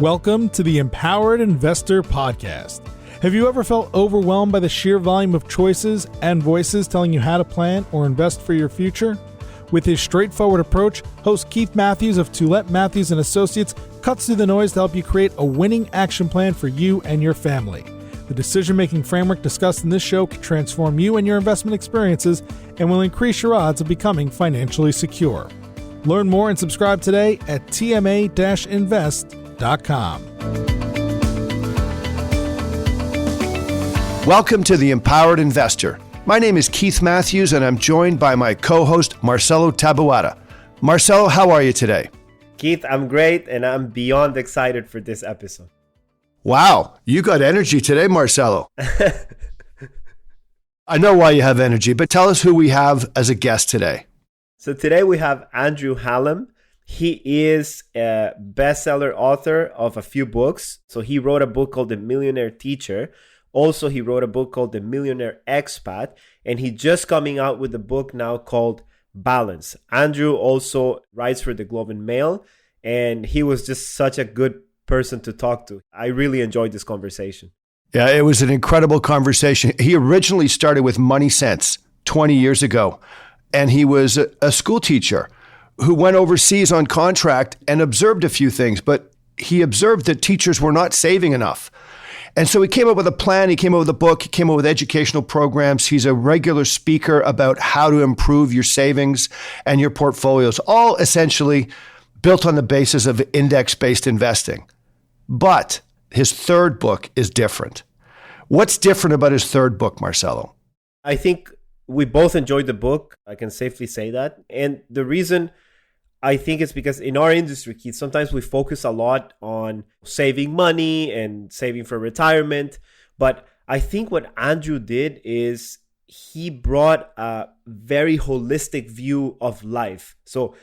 Welcome to the Empowered Investor Podcast. Have you ever felt overwhelmed by the sheer volume of choices and voices telling you how to plan or invest for your future? With his straightforward approach, host Keith Matthews of Toulette Matthews & Associates cuts through the noise to help you create a winning action plan for you and your family. The decision-making framework discussed in this show can transform you and your investment experiences and will increase your odds of becoming financially secure. Learn more and subscribe today at tma-invest.com. Welcome to the Empowered Investor. My name is Keith Matthews, and I'm joined by my co-host, Marcelo Tabuada. Marcelo, how are you today? Keith, I'm great, and I'm beyond excited for this episode. Wow, you got energy today, Marcelo. I know why you have energy, but tell us who we have as a guest today. So today we have Andrew Hallam. He is a bestseller author of a few books. So he wrote a book called The Millionaire Teacher. Also, he wrote a book called The Millionaire Expat. And he just coming out with a book now called Balance. Andrew also writes for the Globe and Mail. And he was just such a good person to talk to. I really enjoyed this conversation. Yeah, it was an incredible conversation. He originally started with Money Sense 20 years ago. And he was a school teacher who went overseas on contract and observed a few things, but he observed that teachers were not saving enough. And so he came up with a plan, he came up with a book, he came up with educational programs. He's a regular speaker about how to improve your savings and your portfolios, all essentially built on the basis of index-based investing. But his third book is different. What's different about his third book, Marcelo? I think we both enjoyed the book. I can safely say that. And the reason I think it's because in our industry, Keith, sometimes we focus a lot on saving money and saving for retirement. But I think what Andrew did is he brought a very holistic view of life. So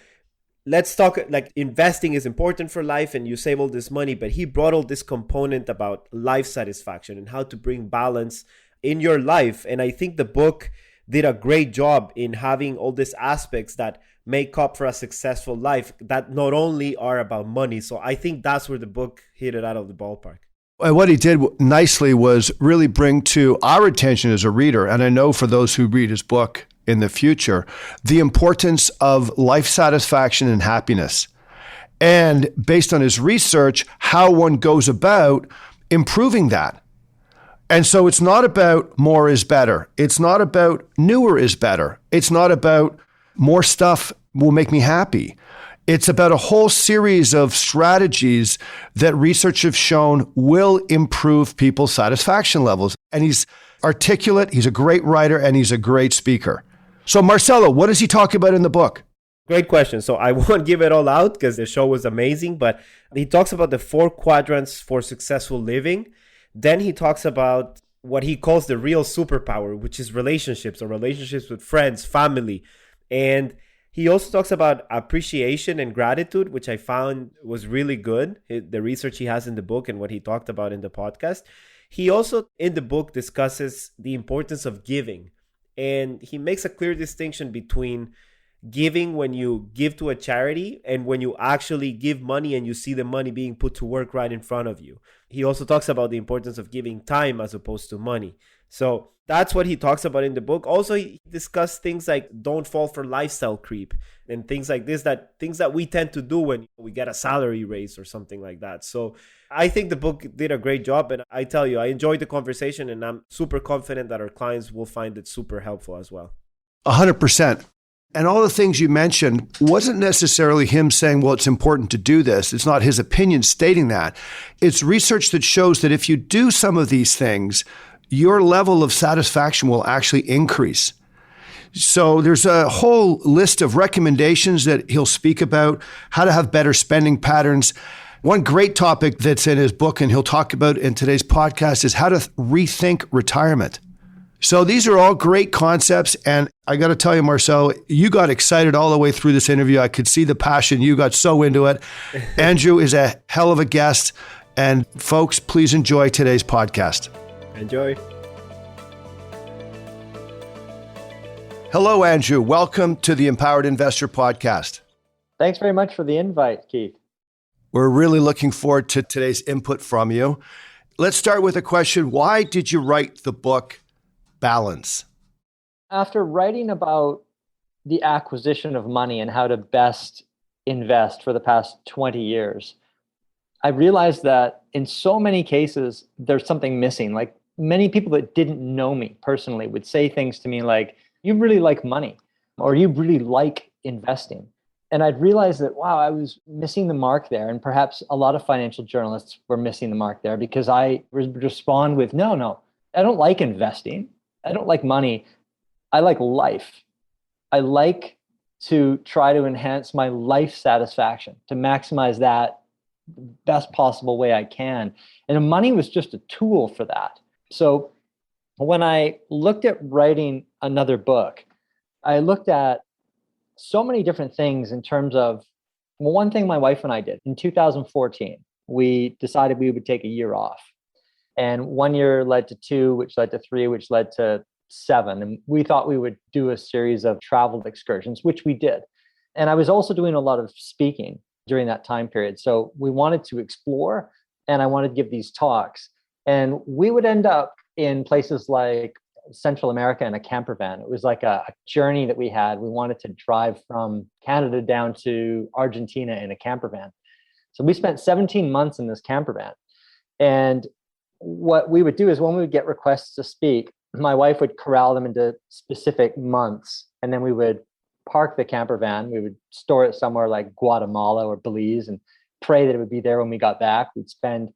let's talk, like, investing is important for life and you save all this money, but he brought all this component about life satisfaction and how to bring balance in your life. And I think the book did a great job in having all these aspects that make up for a successful life that not only are about money. So I think that's where the book hit it out of the ballpark. And what he did nicely was really bring to our attention as a reader, and I know for those who read his book in the future, the importance of life satisfaction and happiness. And based on his research, how one goes about improving that. And so it's not about more is better. It's not about newer is better. It's not about more stuff will make me happy. It's about a whole series of strategies that research have shown will improve people's satisfaction levels. And he's articulate, he's a great writer, and he's a great speaker. So Marcelo, what does he talk about in the book? Great question. So I won't give it all out because the show was amazing, but he talks about the 4 quadrants for successful living. Then he talks about what he calls the real superpower, which is relationships or relationships with friends, family. And he also talks about appreciation and gratitude, which I found was really good. The research he has in the book and what he talked about in the podcast. He also, in the book, discusses the importance of giving. And he makes a clear distinction between giving when you give to a charity and when you actually give money and you see the money being put to work right in front of you. He also talks about the importance of giving time as opposed to money. So that's what he talks about in the book. Also, he discussed things like don't fall for lifestyle creep and things like this, things that we tend to do when we get a salary raise or something like that. So I think the book did a great job. And I tell you, I enjoyed the conversation and I'm super confident that our clients will find it super helpful as well. 100%. And all the things you mentioned wasn't necessarily him saying, well, it's important to do this. It's not his opinion stating that. It's research that shows that if you do some of these things, your level of satisfaction will actually increase. So there's a whole list of recommendations that he'll speak about, how to have better spending patterns. One great topic that's in his book and he'll talk about in today's podcast is how to rethink retirement. So these are all great concepts. And I got to tell you, Marcelo, you got excited all the way through this interview. I could see the passion. You got so into it. Andrew is a hell of a guest. And folks, please enjoy today's podcast. Enjoy. Hello, Andrew. Welcome to the Empowered Investor Podcast. Thanks very much for the invite, Keith. We're really looking forward to today's input from you. Let's start with a question. Why did you write the book Balance? After writing about the acquisition of money and how to best invest for the past 20 years, I realized that in so many cases, there's something missing. Like many people that didn't know me personally would say things to me like, you really like money, or you really like investing. And I'd realized that, wow, I was missing the mark there. And perhaps a lot of financial journalists were missing the mark there because I would respond with, no, I don't like investing. I don't like money. I like life. I like to try to enhance my life satisfaction, to maximize that the best possible way I can. And money was just a tool for that. So when I looked at writing another book, I looked at so many different things in terms of, well, one thing my wife and I did in 2014, we decided we would take a year off. And 1 year led to 2, which led to 3, which led to 7. And we thought we would do a series of travel excursions, which we did. And I was also doing a lot of speaking during that time period. So we wanted to explore and I wanted to give these talks. And we would end up in places like Central America in a camper van. It was like a journey that we had. We wanted to drive from Canada down to Argentina in a camper van. So we spent 17 months in this camper van. And what we would do is when we would get requests to speak, my wife would corral them into specific months. And then we would park the camper van. We would store it somewhere like Guatemala or Belize and pray that it would be there when we got back. We'd spend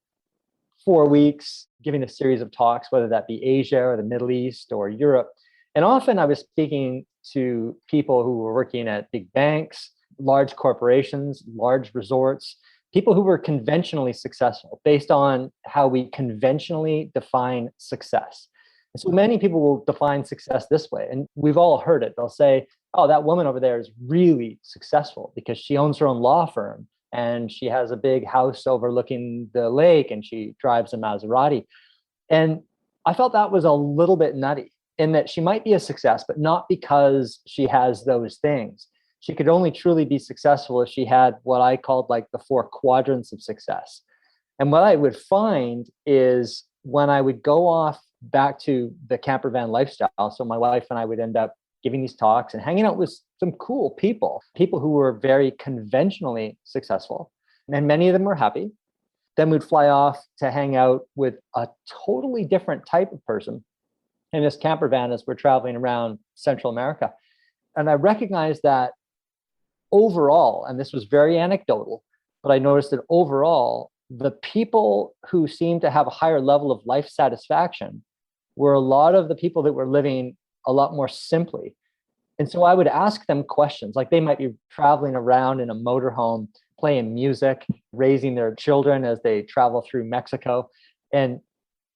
4 weeks giving a series of talks, whether that be Asia or the Middle East or Europe. And often I was speaking to people who were working at big banks, large corporations, large resorts, people who were conventionally successful based on how we conventionally define success. And so many people will define success this way. And we've all heard it. They'll say, oh, that woman over there is really successful because she owns her own law firm. And she has a big house overlooking the lake and she drives a Maserati. And I felt that was a little bit nutty in that she might be a success, but not because she has those things. She could only truly be successful if she had what I called like the 4 quadrants of success. And what I would find is when I would go off back to the camper van lifestyle, so my wife and I would end up giving these talks and hanging out with some cool people who were very conventionally successful. And many of them were happy. Then we'd fly off to hang out with a totally different type of person in this camper van as we're traveling around Central America. And I recognized that overall, and this was very anecdotal, but I noticed that overall, the people who seemed to have a higher level of life satisfaction were a lot of the people that were living a lot more simply. And so I would ask them questions, like they might be traveling around in a motorhome, playing music, raising their children as they travel through Mexico. And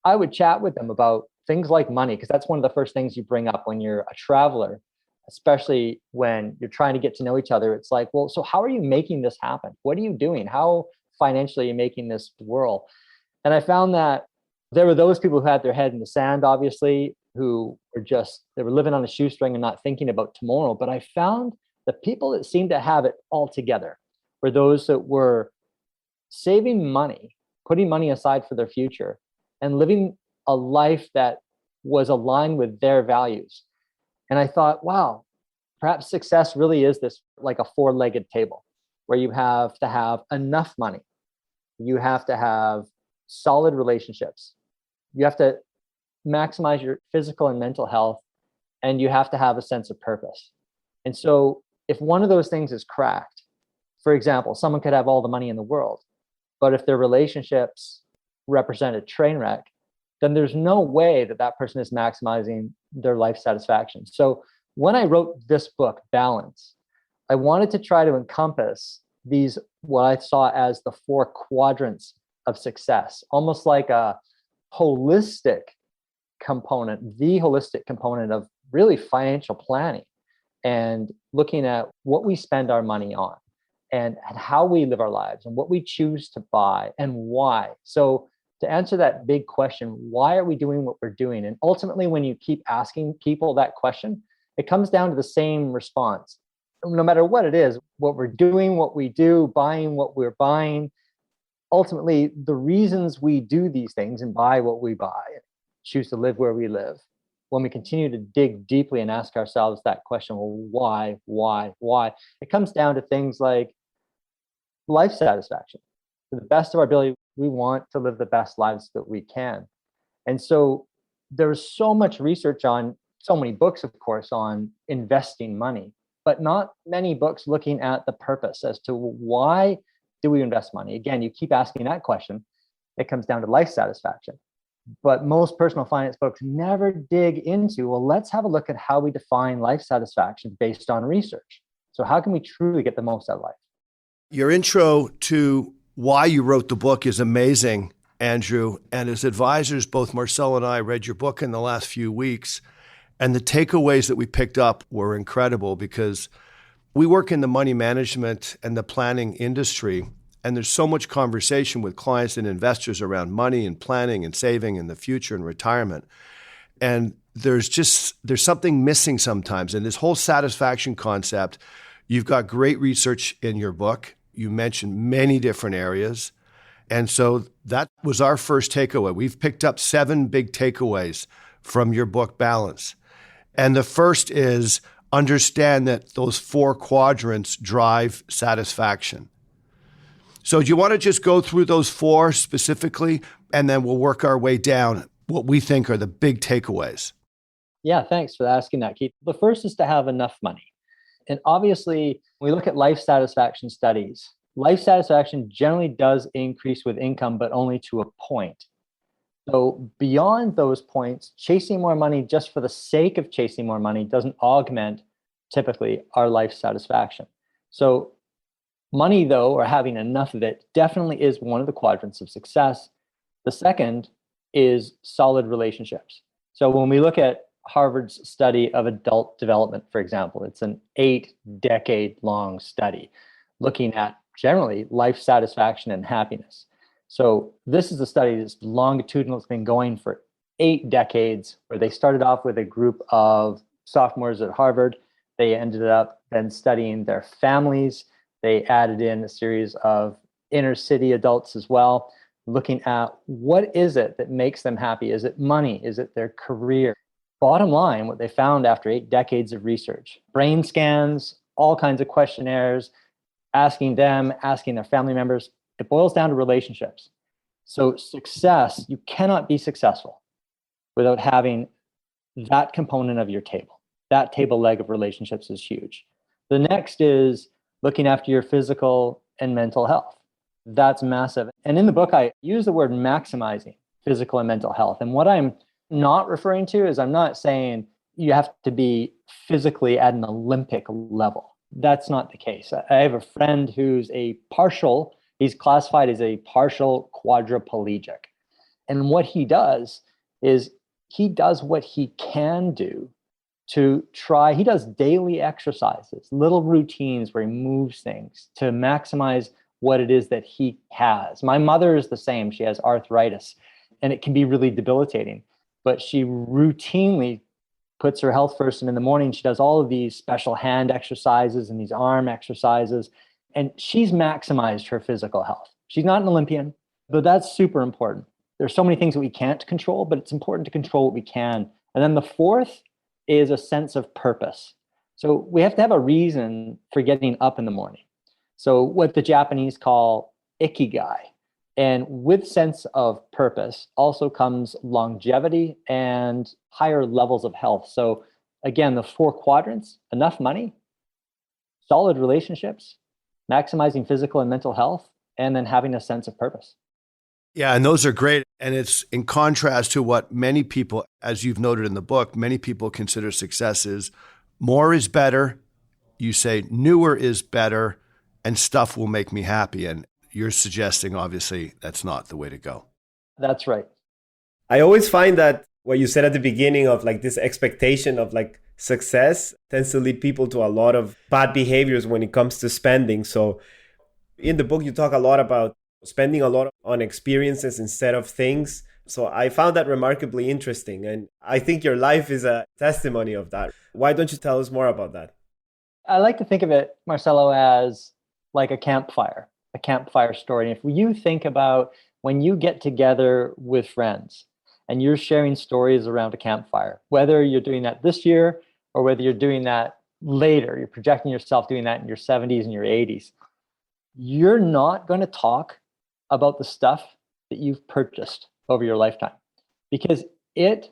I would chat with them about things like money, because that's one of the first things you bring up when you're a traveler, especially when you're trying to get to know each other. It's like, well, so how are you making this happen? What are you doing? How financially are you making this whirl? And I found that there were those people who had their head in the sand, obviously, who were they were living on a shoestring and not thinking about tomorrow. But I found the people that seemed to have it all together were those that were saving money, putting money aside for their future, and living a life that was aligned with their values. And I thought, wow, perhaps success really is this like a 4-legged table where you have to have enough money. You have to have solid relationships. You have to maximize your physical and mental health, and you have to have a sense of purpose. And so if one of those things is cracked, for example, someone could have all the money in the world, but if their relationships represent a train wreck, then there's no way that that person is maximizing their life satisfaction. So when I wrote this book, Balance, I wanted to try to encompass these, what I saw as the 4 quadrants of success, almost like a holistic component, the holistic component of really financial planning and looking at what we spend our money on and how we live our lives and what we choose to buy and why. So to answer that big question, why are we doing what we're doing? And ultimately, when you keep asking people that question, it comes down to the same response. No matter what it is, what we're doing, what we do, buying what we're buying, ultimately, the reasons we do these things and buy what we buy, choose to live where we live, when we continue to dig deeply and ask ourselves that question, well, why? It comes down to things like life satisfaction. To the best of our ability, we want to live the best lives that we can. And so there's so much research on, so many books, of course, on investing money, but not many books looking at the purpose as to why do we invest money? Again, you keep asking that question. It comes down to life satisfaction. But most personal finance books never dig into, well, let's have a look at how we define life satisfaction based on research. So how can we truly get the most out of life? Your intro to why you wrote the book is amazing, Andrew. And as advisors, both Marcelo and I read your book in the last few weeks. And the takeaways that we picked up were incredible because we work in the money management and the planning industry. And there's so much conversation with clients and investors around money and planning and saving in the future and retirement. And there's something missing sometimes. And this whole satisfaction concept, you've got great research in your book. You mentioned many different areas. And so that was our first takeaway. We've picked up 7 big takeaways from your book, Balance. And the first is understand that those 4 quadrants drive satisfaction. So do you want to just go through those 4 specifically, and then we'll work our way down what we think are the big takeaways? Yeah, thanks for asking that, Keith. The first is to have enough money. And obviously, when we look at life satisfaction studies, life satisfaction generally does increase with income, but only to a point. So beyond those points, chasing more money just for the sake of chasing more money doesn't augment typically our life satisfaction. So money, though, or having enough of it, definitely is one of the quadrants of success. The second is solid relationships. So when we look at Harvard's study of adult development, for example, it's an 8-decade-long study looking at generally life satisfaction and happiness. So this is a study that's longitudinal. It's been going for 8 decades, where they started off with a group of sophomores at Harvard. They ended up then studying their families. They added in a series of inner city adults as well, looking at what is it that makes them happy? Is it money? Is it their career? Bottom line, what they found after 8 decades of research, brain scans, all kinds of questionnaires, asking them, asking their family members, it boils down to relationships. So success, you cannot be successful without having that component of your table. That table leg of relationships is huge. The next is looking after your physical and mental health. That's massive. And in the book, I use the word maximizing physical and mental health. And what I'm not referring to is, I'm not saying you have to be physically at an Olympic level. That's not the case. I have a friend who's he's classified as a partial quadriplegic. And what he does is he does what he can do to try. He does daily exercises, little routines where he moves things to maximize what it is that he has. My mother is the same. She has arthritis, and it can be really debilitating. But she routinely puts her health first, and in the morning she does all of these special hand exercises and these arm exercises, and she's maximized her physical health. She's not an Olympian, but that's super important. There's so many things that we can't control, but it's important to control what we can. And then the fourth is a sense of purpose. So we have to have a reason for getting up in the morning. So what the Japanese call ikigai. And with sense of purpose also comes longevity and higher levels of health. So again, the 4 quadrants: enough money, solid relationships, maximizing physical and mental health, and then having a sense of purpose. Yeah, and those are great. And it's in contrast to what many people, as you've noted in the book, many people consider success is more is better. You say newer is better, and stuff will make me happy. And you're suggesting, obviously, that's not the way to go. That's right. I always find that what you said at the beginning of like this expectation of like success tends to lead people to a lot of bad behaviors when it comes to spending. So in the book, you talk a lot about spending a lot on experiences instead of things. So I found that remarkably interesting. And I think your life is a testimony of that. Why don't you tell us more about that? I like to think of it, Marcelo, as like a campfire. a campfire story. And if you think about when you get together with friends and you're sharing stories around a campfire, whether you're doing that this year or whether you're doing that later, you're projecting yourself doing that in your 70s and your 80s, you're not going to talk about the stuff that you've purchased over your lifetime because it,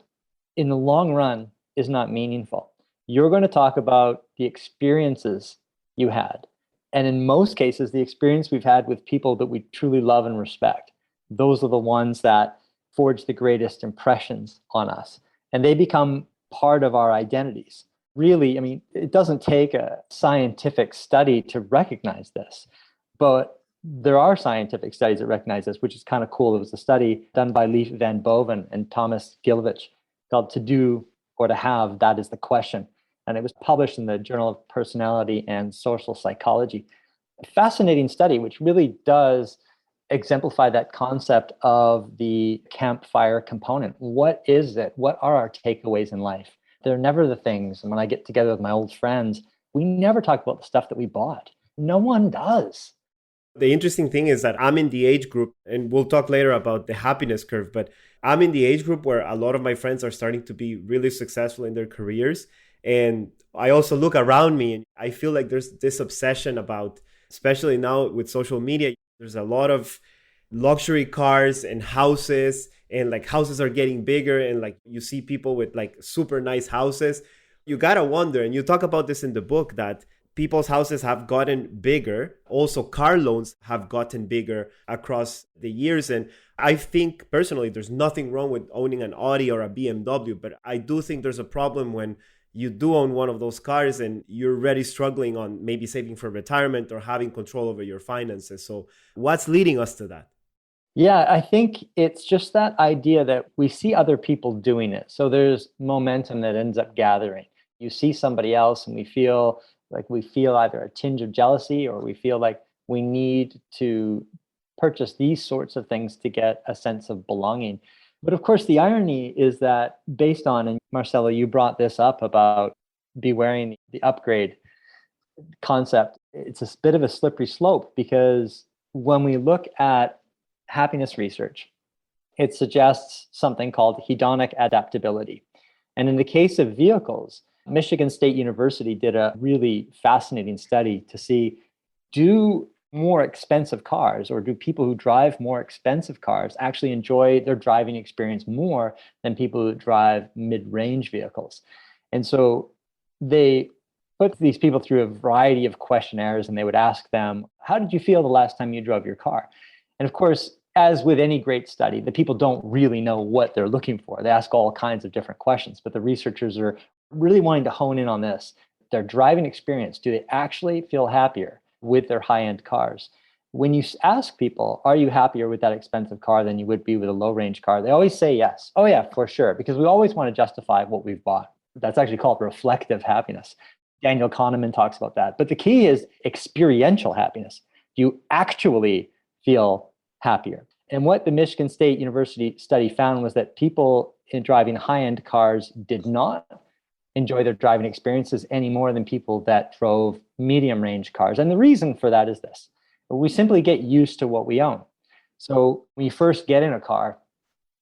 in the long run, is not meaningful. You're going to talk about the experiences you had. And in most cases, the experience we've had with people that we truly love and respect, those are the ones that forge the greatest impressions on us. And they become part of our identities. Really, I mean, it doesn't take a scientific study to recognize this, but there are scientific studies that recognize this, which is kind of cool. It was a study done by Leif van Boven and Thomas Gilovich called To Do or To Have, That Is the Question. And it was published in the Journal of Personality and Social Psychology. A fascinating study, which really does exemplify that concept of the campfire component. What is it? What are our takeaways in life? They're never the things. And when I get together with my old friends, we never talk about the stuff that we bought. No one does. The interesting thing is that I'm in the age group, and we'll talk later about the happiness curve, but I'm in the age group where a lot of my friends are starting to be really successful in their careers. And I also look around me and I feel like there's this obsession about, especially now with social media, there's a lot of luxury cars and houses, and like houses are getting bigger, and like you see people with like super nice houses. You gotta wonder, and you talk about this in the book, that people's houses have gotten bigger. Also, car loans have gotten bigger across the years. And I think personally, there's nothing wrong with owning an Audi or a BMW, but I do think there's a problem when you do own one of those cars and you're already struggling on maybe saving for retirement or having control over your finances. So what's leading us to that? Yeah, I think it's just that idea that we see other people doing it. So there's momentum that ends up gathering. You see somebody else and we feel either a tinge of jealousy or we feel like we need to purchase these sorts of things to get a sense of belonging. But of course, the irony is that based on, and Marcelo, you brought this up about bewaring the upgrade concept, it's a bit of a slippery slope because when we look at happiness research, it suggests something called hedonic adaptability. And in the case of vehicles, Michigan State University did a really fascinating study to see, do more expensive cars or do people who drive more expensive cars actually enjoy their driving experience more than people who drive mid-range vehicles? And so they put these people through a variety of questionnaires and they would ask them, how did you feel the last time you drove your car? And of course, as with any great study, the people don't really know what they're looking for. They ask all kinds of different questions, but the researchers are really wanting to hone in on this. Their driving experience, do they actually feel happier with their high-end cars? When you ask people, are you happier with that expensive car than you would be with a low-range car? They always say yes. Oh yeah, for sure. Because we always want to justify what we've bought. That's actually called reflective happiness. Daniel Kahneman talks about that. But the key is experiential happiness. Do you actually feel happier? And what the Michigan State University study found was that people in driving high-end cars did not enjoy their driving experiences any more than people that drove medium range cars. And the reason for that is this: we simply get used to what we own. So when you first get in a car,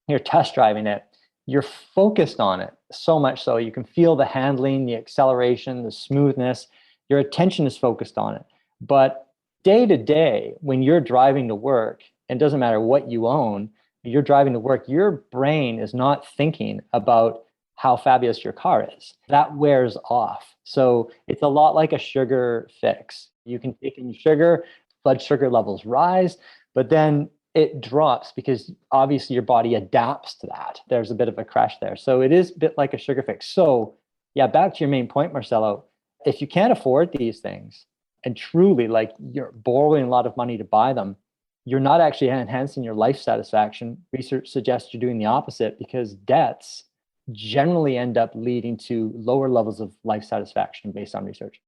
you're test driving it, you're focused on it so much so you can feel the handling, the acceleration, the smoothness, your attention is focused on it. But day to day, when you're driving to work, and it doesn't matter what you own, you're driving to work, your brain is not thinking about how fabulous your car is. That wears off. So it's a lot like a sugar fix. You can take in sugar, blood sugar levels rise, but then it drops because obviously your body adapts to that. There's a bit of a crash there. So it is a bit like a sugar fix. So yeah, back to your main point, Marcelo, if you can't afford these things and truly like you're borrowing a lot of money to buy them, you're not actually enhancing your life satisfaction. Research suggests you're doing the opposite because debts generally end up leading to lower levels of life satisfaction based on research.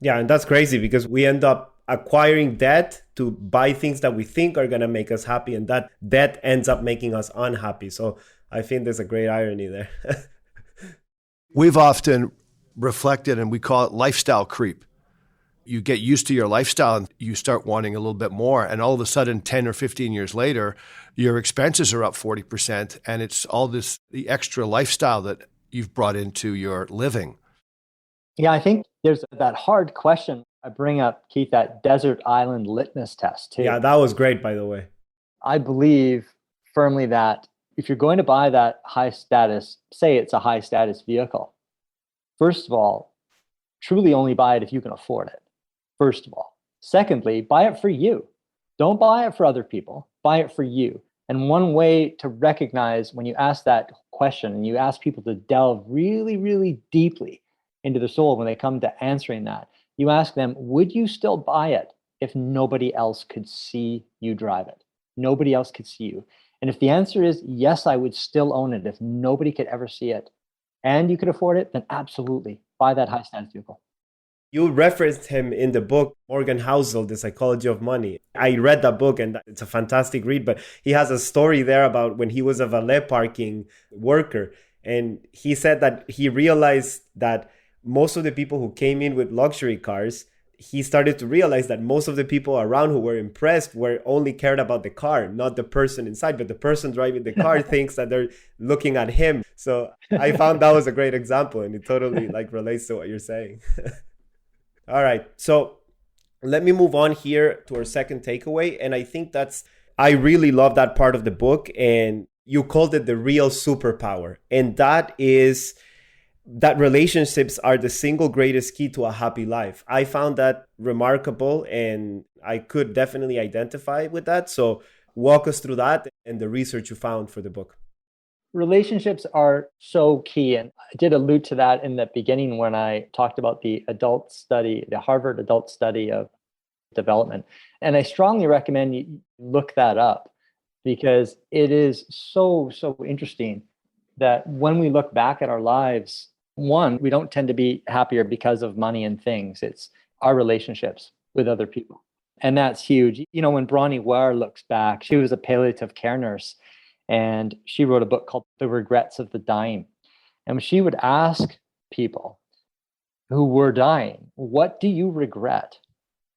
Yeah, and that's crazy because we end up acquiring debt to buy things that we think are going to make us happy, and that debt ends up making us unhappy. So I think there's a great irony there. We've often reflected, and we call it lifestyle creep. You get used to your lifestyle and you start wanting a little bit more. And all of a sudden, 10 or 15 years later, your expenses are up 40%. And it's all the extra lifestyle that you've brought into your living. Yeah, I think there's that hard question. I bring up, Keith, that desert island litmus test too. Yeah, that was great, by the way. I believe firmly that if you're going to buy that high status, say it's a high status vehicle, first of all, truly only buy it if you can afford it. First of all. Secondly, buy it for you. Don't buy it for other people. Buy it for you. And one way to recognize when you ask that question and you ask people to delve really, really deeply into the soul when they come to answering that, you ask them, would you still buy it if nobody else could see you drive it? Nobody else could see you. And if the answer is yes, I would still own it if nobody could ever see it and you could afford it, then absolutely buy that high status vehicle. You referenced him in the book, Morgan Housel, The Psychology of Money. I read that book and it's a fantastic read, but he has a story there about when he was a valet parking worker. And he said that he realized that most of the people who came in with luxury cars, he started to realize that most of the people around who were impressed were only cared about the car, not the person inside, but the person driving the car thinks that they're looking at him. So I found that was a great example and it totally relates to what you're saying. All right. So let me move on here to our second takeaway. And I think I really love that part of the book. And you called it the real superpower. And that is that relationships are the single greatest key to a happy life. I found that remarkable and I could definitely identify with that. So walk us through that and the research you found for the book. Relationships are so key. And I did allude to that in the beginning when I talked about the Harvard adult study of development. And I strongly recommend you look that up because it is so, so interesting that when we look back at our lives, one, we don't tend to be happier because of money and things. It's our relationships with other people. And that's huge. You know, when Bronnie Ware looks back, she was a palliative care nurse and she wrote a book called The Regrets of the Dying. And she would ask people who were dying, what do you regret?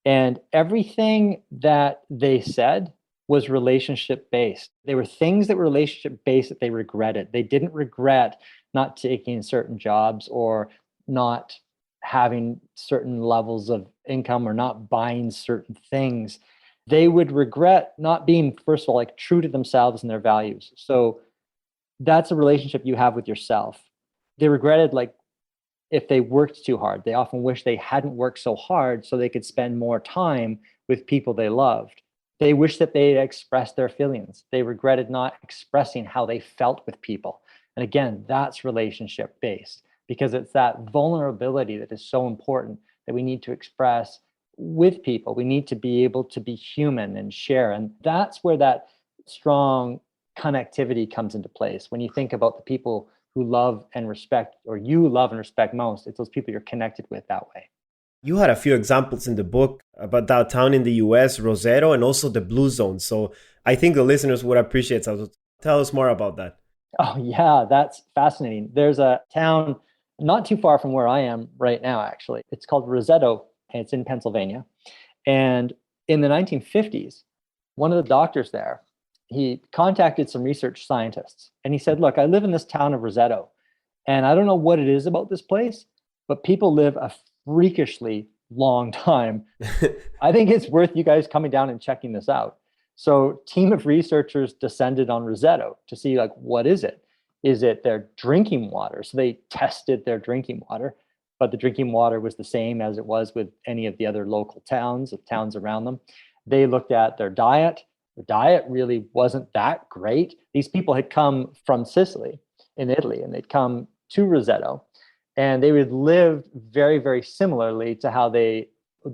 And everything that they said was relationship based. They were things that were relationship based that they regretted. They didn't regret not taking certain jobs or not having certain levels of income or not buying certain things. They would regret not being, first of all, true to themselves and their values. So that's a relationship you have with yourself. They regretted if they worked too hard. They often wish they hadn't worked so hard so they could spend more time with people they loved. They wish that they had expressed their feelings. They regretted not expressing how they felt with people. And again, that's relationship based because it's that vulnerability that is so important that we need to express with people. We need to be able to be human and share. And that's where that strong connectivity comes into place. When you think about the people who love and respect, or you love and respect most, it's those people you're connected with that way. You had a few examples in the book about downtown in the US, Rosero, and also the Blue Zone. So I think the listeners would appreciate it. So tell us more about that. Oh, yeah, that's fascinating. There's a town not too far from where I am right now, actually. It's called Roseto, and it's in Pennsylvania. And in the 1950s, one of the doctors there, he contacted some research scientists. And he said, look, I live in this town of Roseto, and I don't know what it is about this place, but people live a freakishly long time. I think it's worth you guys coming down and checking this out. So team of researchers descended on Roseto to see what is it? Is it their drinking water? So they tested their drinking water, but the drinking water was the same as it was with any of the other local towns around them. They looked at their diet. The diet really wasn't that great. These people had come from Sicily in Italy and they'd come to Roseto and they would live very, very similarly to how the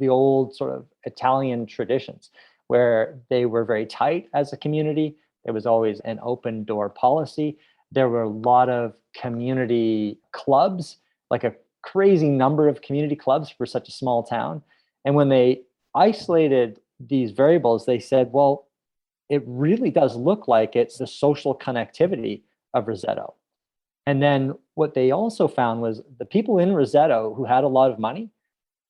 old sort of Italian traditions, where they were very tight as a community. There was always an open door policy. There were a lot of community clubs, like a crazy number of community clubs for such a small town. And when they isolated these variables, they said, well, it really does look like it's the social connectivity of Roseto. And then what they also found was the people in Roseto who had a lot of money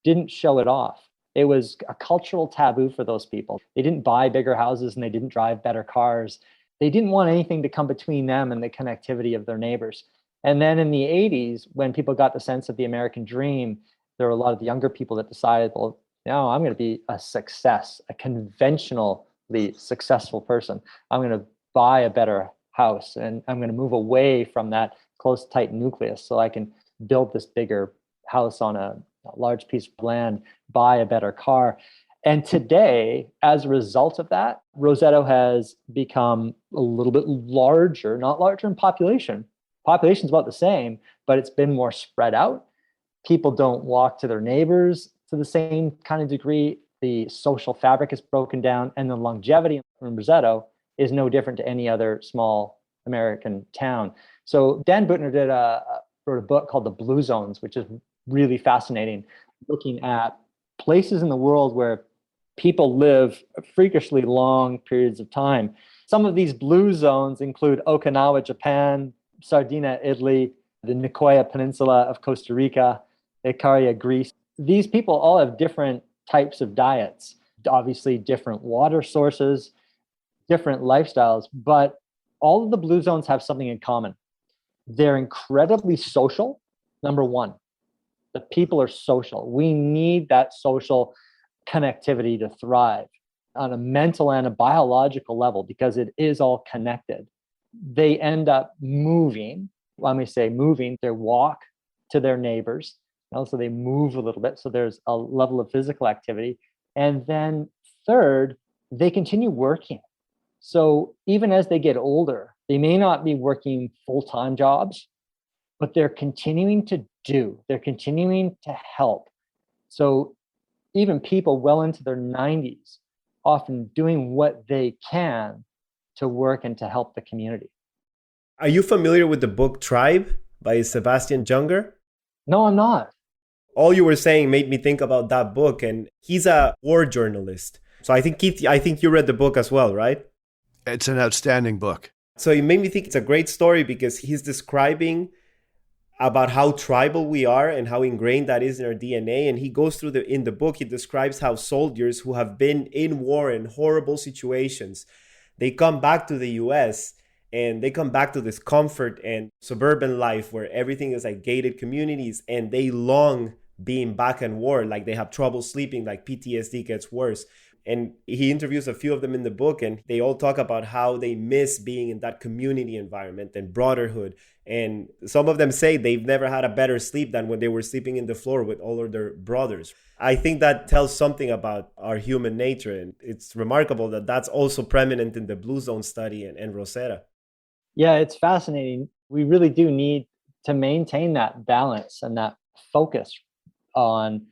didn't show it off. It was a cultural taboo for those people. They didn't buy bigger houses and they didn't drive better cars. They didn't want anything to come between them and the connectivity of their neighbors. And then in the 80s, when people got the sense of the American dream, there were a lot of the younger people that decided, well, now I'm going to be a success, a conventionally successful person. I'm going to buy a better house and I'm going to move away from that close, tight nucleus so I can build this bigger house on a large piece of land, buy a better car. And today, as a result of that, Roseto has become a little bit larger, not larger in population. Population's about the same, but it's been more spread out. People don't walk to their neighbors to the same kind of degree. The social fabric is broken down, and the longevity in Roseto is no different to any other small American town. So Dan Buettner wrote a book called The Blue Zones, which is really fascinating, looking at places in the world where people live freakishly long periods of time. Some of these blue zones include Okinawa, Japan, Sardinia, Italy, the Nicoya Peninsula of Costa Rica, Ikaria, Greece. These people all have different types of diets, obviously different water sources, different lifestyles, but all of the blue zones have something in common. They're incredibly social, number one. The people are social. We need that social connectivity to thrive on a mental and a biological level because it is all connected. They end up moving. When we say moving, they walk to their neighbors. Also, they move a little bit. So there's a level of physical activity. And then third, they continue working. So even as they get older, they may not be working full-time jobs, but they're continuing to do. They're continuing to help. So even people well into their 90s, often doing what they can to work and to help the community. Are you familiar with the book Tribe by Sebastian Junger? No, I'm not. All you were saying made me think about that book, and he's a war journalist. So I think, Keith, I think you read the book as well, right? It's an outstanding book. So it made me think it's a great story because he's describing about how tribal we are and how ingrained that is in our DNA. And he goes through in the book, he describes how soldiers who have been in war in horrible situations, they come back to the US and they come back to this comfort and suburban life where everything is like gated communities, and they long being back in war, like they have trouble sleeping, like PTSD gets worse. And he interviews a few of them in the book, and they all talk about how they miss being in that community environment and brotherhood. And some of them say they've never had a better sleep than when they were sleeping in the floor with all of their brothers. I think that tells something about our human nature. And it's remarkable that that's also prominent in the Blue Zone study and Rosetta. Yeah, it's fascinating. We really do need to maintain that balance and that focus on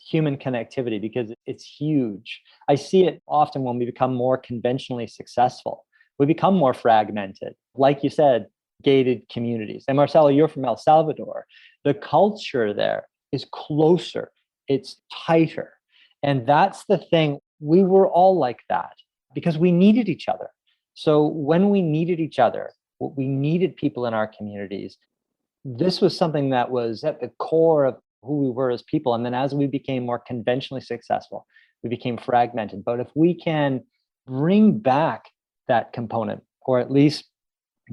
human connectivity because it's huge. I see it often when we become more conventionally successful. We become more fragmented. Like you said, gated communities. And Marcelo, you're from El Salvador. The culture there is closer. It's tighter. And that's the thing. We were all like that because we needed each other. So when we needed each other, we needed people in our communities. This was something that was at the core of who we were as people. And then as we became more conventionally successful, we became fragmented. But if we can bring back that component, or at least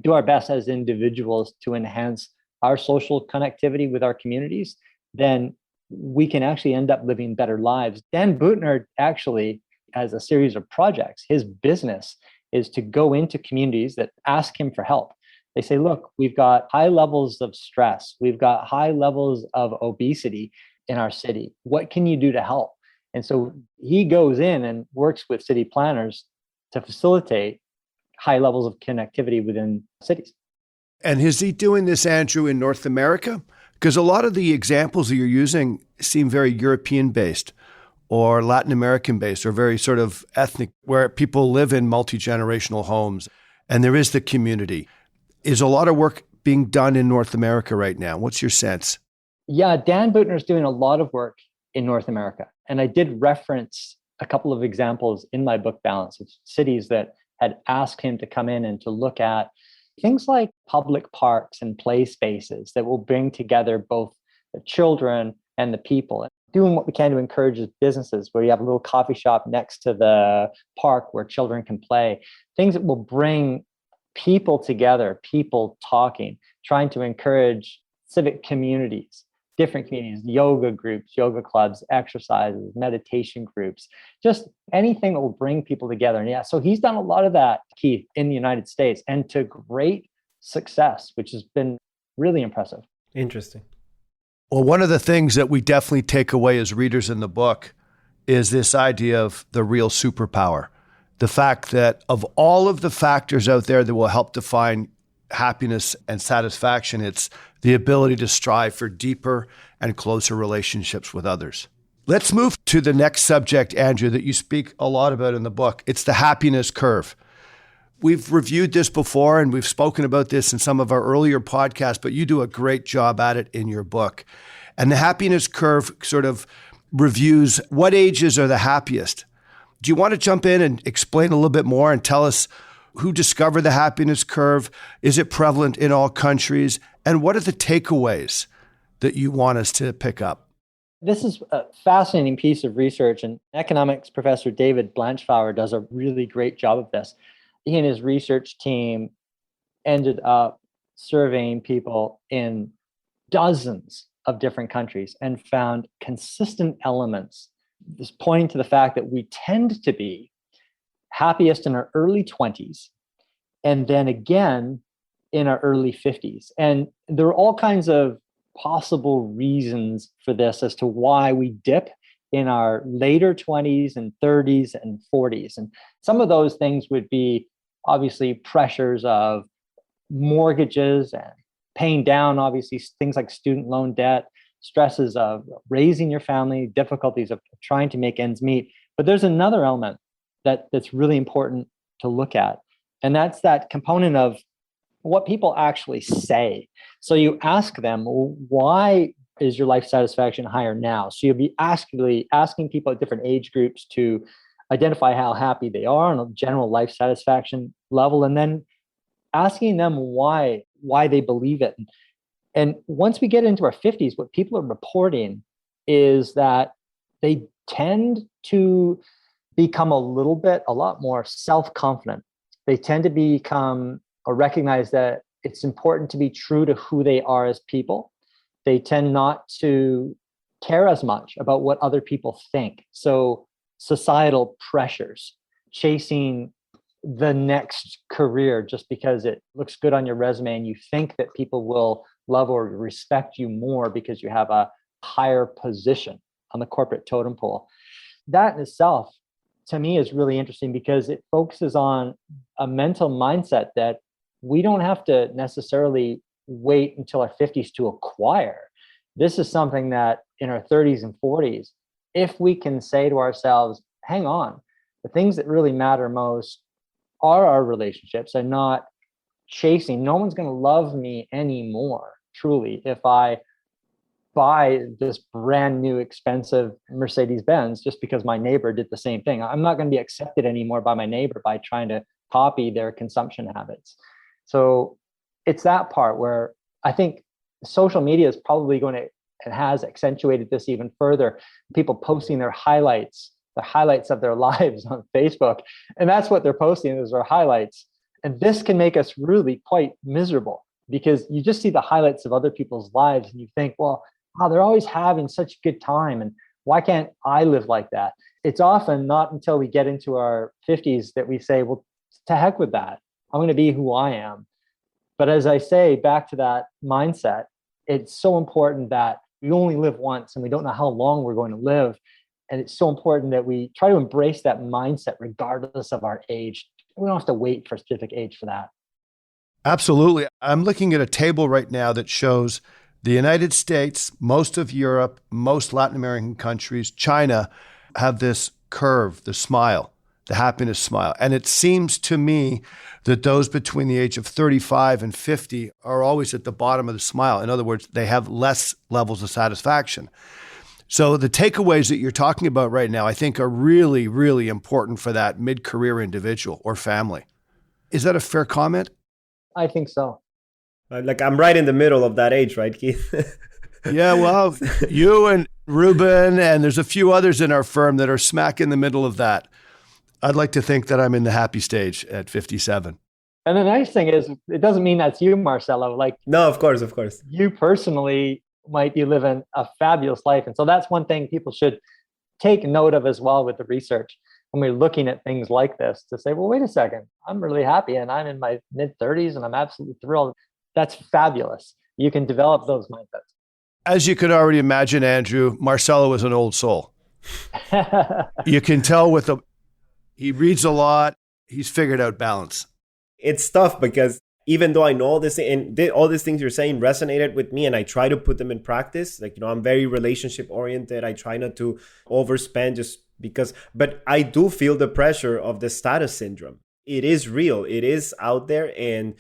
do our best as individuals to enhance our social connectivity with our communities, then we can actually end up living better lives. Dan Buettner actually has a series of projects. His business is to go into communities that ask him for help. They say, look, we've got high levels of stress. We've got high levels of obesity in our city. What can you do to help? And so he goes in and works with city planners to facilitate high levels of connectivity within cities. And is he doing this, Andrew, in North America? Because a lot of the examples that you're using seem very European-based or Latin American-based or very sort of ethnic, where people live in multi-generational homes and there is the community. Is a lot of work being done in North America right now? What's your sense? Yeah, Dan Buettner is doing a lot of work in North America. And I did reference a couple of examples in my book, Balance, of cities that had asked him to come in and to look at things like public parks and play spaces that will bring together both the children and the people. doing what we can to encourage businesses where you have a little coffee shop next to the park where children can play, things that will bring people together, people talking, trying to encourage civic communities, different communities, yoga groups, yoga clubs, exercises, meditation groups, just anything that will bring people together. And yeah, so he's done a lot of that, Keith, in the United States, and to great success, which has been really impressive. Interesting. Well, one of the things that we definitely take away as readers in the book is this idea of the real superpower. The fact that of all of the factors out there that will help define happiness and satisfaction, it's the ability to strive for deeper and closer relationships with others. Let's move to the next subject, Andrew, that you speak a lot about in the book. It's the happiness curve. We've reviewed this before and we've spoken about this in some of our earlier podcasts, but you do a great job at it in your book. And the happiness curve sort of reviews what ages are the happiest. Do you want to jump in and explain a little bit more and tell us who discovered the happiness curve? Is it prevalent in all countries? And what are the takeaways that you want us to pick up? This is a fascinating piece of research, and economics professor David Blanchflower does a really great job of this. He and his research team ended up surveying people in dozens of different countries and found consistent elements, this pointing to the fact that we tend to be happiest in our early 20s and then again in our early 50s. And there are all kinds of possible reasons for this as to why we dip in our later 20s and 30s and 40s. And some of those things would be obviously pressures of mortgages and paying down, obviously, things like student loan debt, stresses of raising your family, difficulties of trying to make ends meet. But there's another element that's really important to look at. And that's that component of what people actually say. So you ask them, why is your life satisfaction higher now? So you'll be asking people at different age groups to identify how happy they are on a general life satisfaction level, and then asking them why they believe it. And once we get into our 50s, what people are reporting is that they tend to become a lot more self-confident. They tend to become or recognize that it's important to be true to who they are as people. They tend not to care as much about what other people think. So societal pressures, chasing the next career just because it looks good on your resume and you think that people will love or respect you more because you have a higher position on the corporate totem pole. That in itself, to me, is really interesting because it focuses on a mental mindset that we don't have to necessarily wait until our 50s to acquire. This is something that in our 30s and 40s, if we can say to ourselves, hang on, the things that really matter most are our relationships and not chasing. No one's going to love me anymore, truly, if I buy this brand new expensive Mercedes-Benz just because my neighbor did the same thing. I'm not going to be accepted anymore by my neighbor by trying to copy their consumption habits. So it's that part where I think social media is probably going to, and has accentuated this even further. People posting their highlights of their lives on Facebook. And that's what they're posting is their highlights. And this can make us really quite miserable because you just see the highlights of other people's lives and you think, well, wow, they're always having such a good time. And why can't I live like that? It's often not until we get into our 50s that we say, well, to heck with that. I'm going to be who I am. But as I say, back to that mindset, it's so important that we only live once and we don't know how long we're going to live. And it's so important that we try to embrace that mindset regardless of our age. We don't have to wait for a specific age for that. Absolutely. I'm looking at a table right now that shows the United States, most of Europe, most Latin American countries, China, have this curve, the smile, the happiness smile. And it seems to me that those between the age of 35 and 50 are always at the bottom of the smile. In other words, they have less levels of satisfaction. So the takeaways that you're talking about right now, I think are really, really important for that mid-career individual or family. Is that a fair comment? I think so. Like I'm right in the middle of that age, right, Keith? Yeah, well, you Ruben, and there's a few others in our firm that are smack in the middle of that. I'd like to think that I'm in the happy stage at 57. And the nice thing is, it doesn't mean that's you, Marcelo. Like, No, of course. you personally might be living a fabulous life. And so that's one thing people should take note of as well with the research when we're looking at things like this, to say, well, wait a second, I'm really happy and I'm in my mid 30s and I'm absolutely thrilled. That's fabulous. You can develop those mindsets. As you could already imagine, Andrew, Marcelo is an old soul. You can tell he reads a lot. He's figured out balance. It's tough because even though I know all this and all these things you're saying resonated with me and I try to put them in practice, like, I'm very relationship oriented. I try not to overspend just because, but I do feel the pressure of the status syndrome. It is real. It is out there. And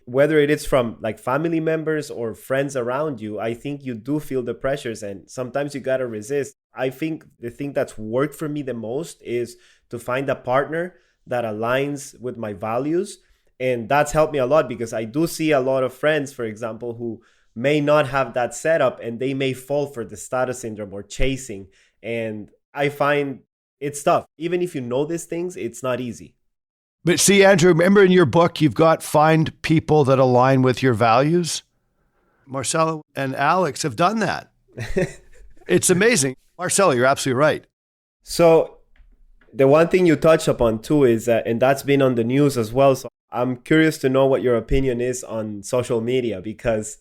whether it is from like family members or friends around you, I think you do feel the pressures and sometimes you got to resist. I think the thing that's worked for me the most is to find a partner that aligns with my values. And that's helped me a lot because I do see a lot of friends, for example, who may not have that setup and they may fall for the status syndrome or chasing. And I find it's tough. Even if you know these things, it's not easy. But see, Andrew, remember in your book, you've got find people that align with your values. Marcelo and Alex have done that. It's amazing. Marcelo, you're absolutely right. So the one thing you touch upon too is, and that's been on the news as well. So I'm curious to know what your opinion is on social media, because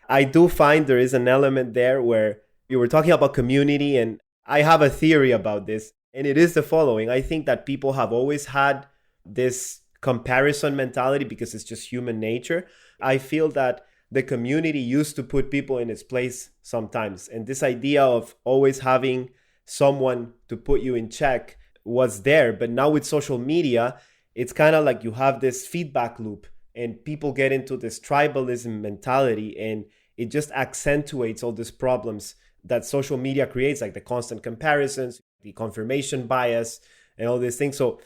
I do find there is an element there where you were talking about community, and I have a theory about this, and it is the following. I think that people have always had this comparison mentality because it's just human nature. I feel that the community used to put people in its place sometimes. And this idea of always having someone to put you in check was there. But now with social media, it's kind of like you have this feedback loop and people get into this tribalism mentality, and it just accentuates all these problems that social media creates, like the constant comparisons, the confirmation bias, and all these things. So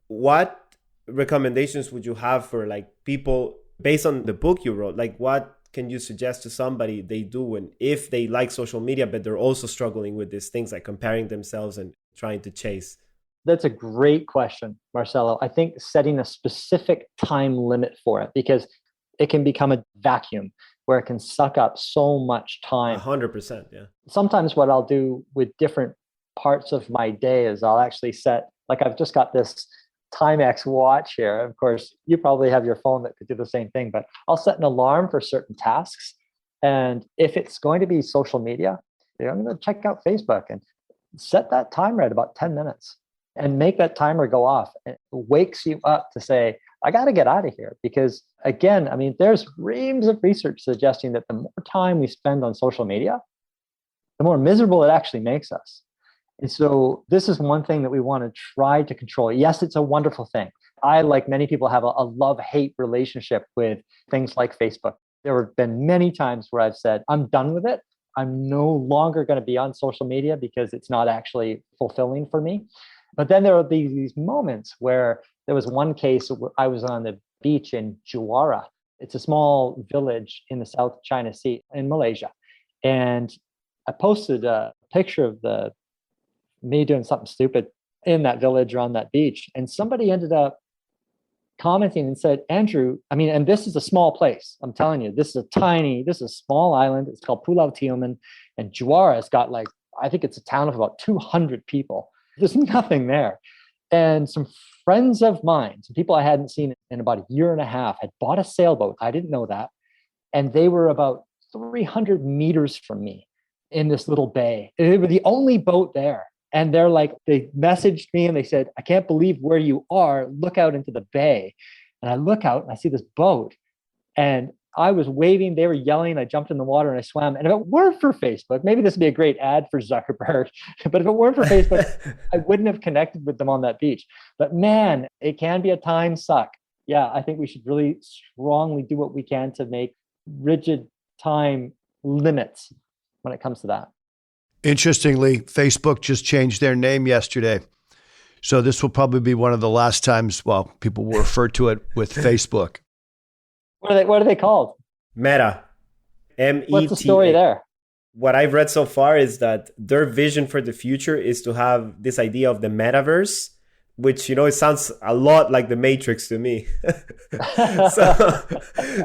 what recommendations would you have for like people based on the book you wrote? Like, what can you suggest to somebody they do when, if they like social media, but they're also struggling with these things like comparing themselves and trying to chase? That's a great question, Marcelo. I think setting a specific time limit for it, because it can become a vacuum where it can suck up so much time. 100%, yeah. Sometimes what I'll do with different parts of my day is I'll actually set, like I've just got this Timex watch here. Of course, you probably have your phone that could do the same thing, but I'll set an alarm for certain tasks. And if it's going to be social media, I'm going to check out Facebook and set that timer at about 10 minutes and make that timer go off. It wakes you up to say, I got to get out of here. Because again, I mean, there's reams of research suggesting that the more time we spend on social media, the more miserable it actually makes us. And so this is one thing that we want to try to control. Yes, it's a wonderful thing. I, like many people, have a love-hate relationship with things like Facebook. There have been many times where I've said, I'm done with it. I'm no longer going to be on social media because it's not actually fulfilling for me. But then there are these moments where there was one case where I was on the beach in Jawara. It's a small village in the South China Sea in Malaysia. And I posted a picture of me doing something stupid in that village or on that beach. And somebody ended up commenting and said, Andrew, I mean, and this is a small place. I'm telling you, this is a small island. It's called Pulau Tioman. And Jawara has got I think it's a town of about 200 people. There's nothing there. And some friends of mine, some people I hadn't seen in about a year and a half, had bought a sailboat. I didn't know that. And they were about 300 meters from me in this little bay. They were the only boat there. And they messaged me and they said, I can't believe where you are. Look out into the bay. And I look out and I see this boat. And I was waving, they were yelling. I jumped in the water and I swam. And if it weren't for Facebook, maybe this would be a great ad for Zuckerberg, but if it weren't for Facebook, I wouldn't have connected with them on that beach. But man, it can be a time suck. Yeah, I think we should really strongly do what we can to make rigid time limits when it comes to that. Interestingly, Facebook just changed their name yesterday. So this will probably be one of the last times, people will refer to it with Facebook. What are they called? Meta. M-E-T-A. What's the story there? what I've read so far is that their vision for the future is to have this idea of the metaverse, which, it sounds a lot like the Matrix to me.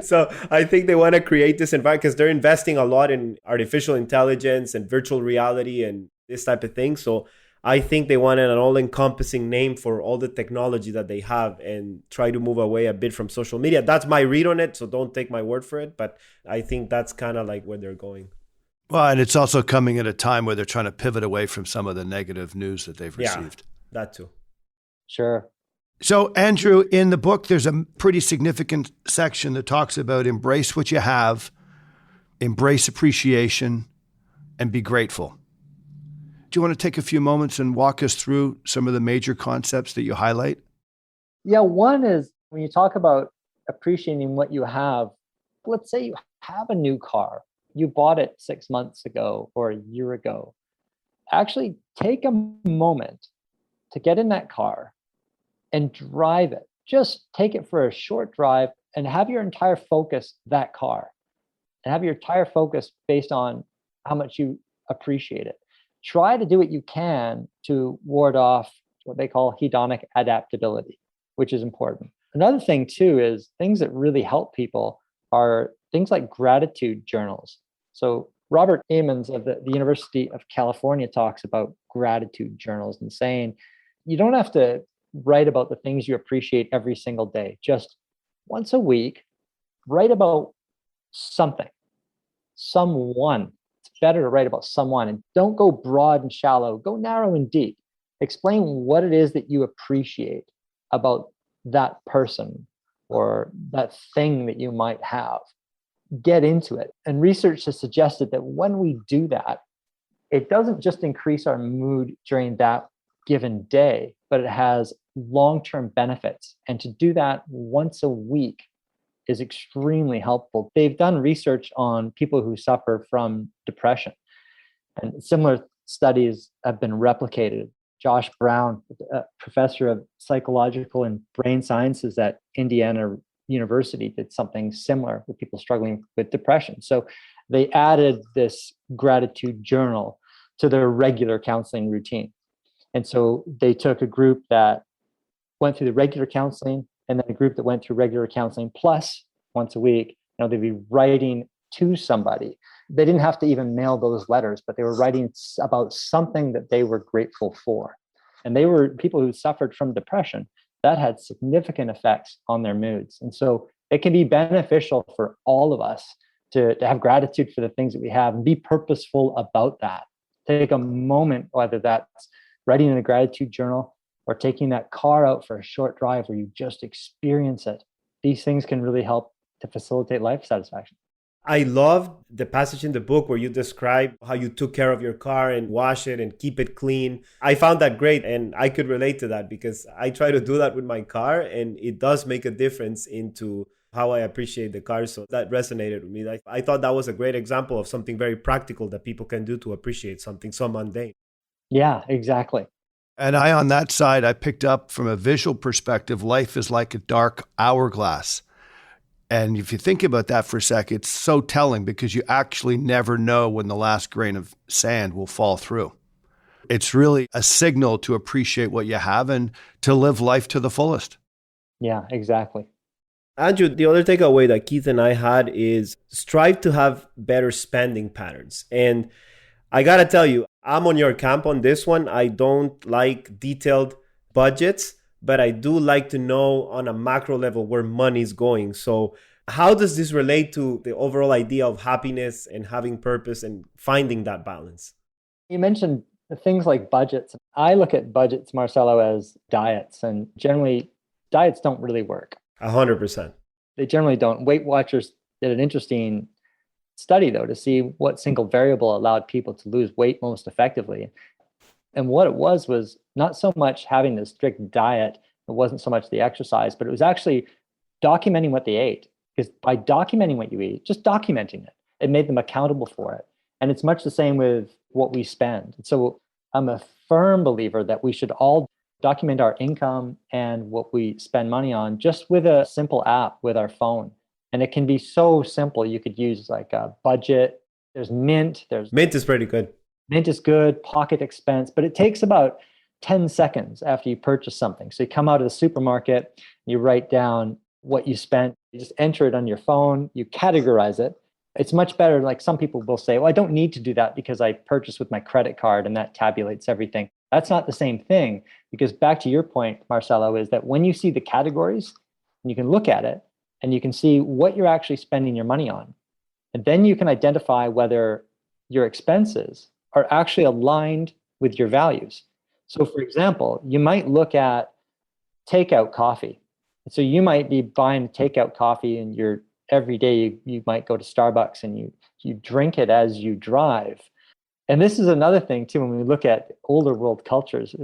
so I think they want to create this environment because they're investing a lot in artificial intelligence and virtual reality and this type of thing. So I think they wanted an all-encompassing name for all the technology that they have and try to move away a bit from social media. That's my read on it, so don't take my word for it. But I think that's kind of like where they're going. Well, and it's also coming at a time where they're trying to pivot away from some of the negative news that they've received. Yeah, that too. Sure. So, Andrew, in the book, there's a pretty significant section that talks about embrace what you have, embrace appreciation, and be grateful. Do you want to take a few moments and walk us through some of the major concepts that you highlight? Yeah, one is when you talk about appreciating what you have, let's say you have a new car. You bought it 6 months ago or a year ago. Actually, take a moment to get in that car and drive it. Just take it for a short drive and have your entire focus that car and have your entire focus based on how much you appreciate it. Try to do what you can to ward off what they call hedonic adaptability, which is important. Another thing too is things that really help people are things like gratitude journals. So Robert Emmons of the University of California talks about gratitude journals and saying, you don't have to write about the things you appreciate every single day. Just once a week, write about something, someone. It's better to write about someone, and don't go broad and shallow, go narrow and deep. Explain what it is that you appreciate about that person or that thing that you might have. Get into it. And research has suggested that when we do that, it doesn't just increase our mood during that given day, but it has long-term benefits. And to do that once a week is extremely helpful. They've done research on people who suffer from depression, and similar studies have been replicated. Josh Brown, a professor of psychological and brain sciences at Indiana University, did something similar with people struggling with depression. So they added this gratitude journal to their regular counseling routine. And so they took a group that went through the regular counseling and then a group that went through regular counseling plus once a week. They'd be writing to somebody. They didn't have to even mail those letters, but they were writing about something that they were grateful for. And they were people who suffered from depression. That had significant effects on their moods. And so it can be beneficial for all of us to have gratitude for the things that we have and be purposeful about that. Take a moment, whether that's writing in a gratitude journal or taking that car out for a short drive where you just experience it. These things can really help to facilitate life satisfaction. I love the passage in the book where you describe how you took care of your car and wash it and keep it clean. I found that great, and I could relate to that because I try to do that with my car, and it does make a difference into how I appreciate the car. So that resonated with me. I thought that was a great example of something very practical that people can do to appreciate something so mundane. Yeah, exactly. And on that side, I picked up from a visual perspective, life is like a dark hourglass. And if you think about that for a sec, it's so telling because you actually never know when the last grain of sand will fall through. It's really a signal to appreciate what you have and to live life to the fullest. Yeah, exactly. Andrew, the other takeaway that Keith and I had is strive to have better spending patterns. And I got to tell you, I'm on your camp on this one. I don't like detailed budgets, but I do like to know on a macro level where money's going. So how does this relate to the overall idea of happiness and having purpose and finding that balance? You mentioned things like budgets. I look at budgets, Marcelo, as diets, and generally diets don't really work. 100%. They generally don't. Weight Watchers did an interesting study, though, to see what single variable allowed people to lose weight most effectively. And what it was not so much having this strict diet. It wasn't so much the exercise, but it was actually documenting what they ate. Because by documenting what you eat, just documenting it, it made them accountable for it. And it's much the same with what we spend. So I'm a firm believer that we should all document our income and what we spend money on just with a simple app with our phone. And it can be so simple. You could use like a budget There's mint. Mint is pretty good. Mint is good, pocket expense, but it takes about 10 seconds after you purchase something. So you come out of the supermarket, you write down what you spent, you just enter it on your phone, you categorize it. It's much better. Like some people will say, well, I don't need to do that because I purchased with my credit card and that tabulates everything. That's not the same thing, because back to your point, Marcelo, is that when you see the categories, you can look at it and you can see what you're actually spending your money on. And then you can identify whether your expenses are actually aligned with your values. So for example, you might look at takeout coffee. So you might be buying takeout coffee and every day you might go to Starbucks and you drink it as you drive. And this is another thing too, when we look at older world cultures,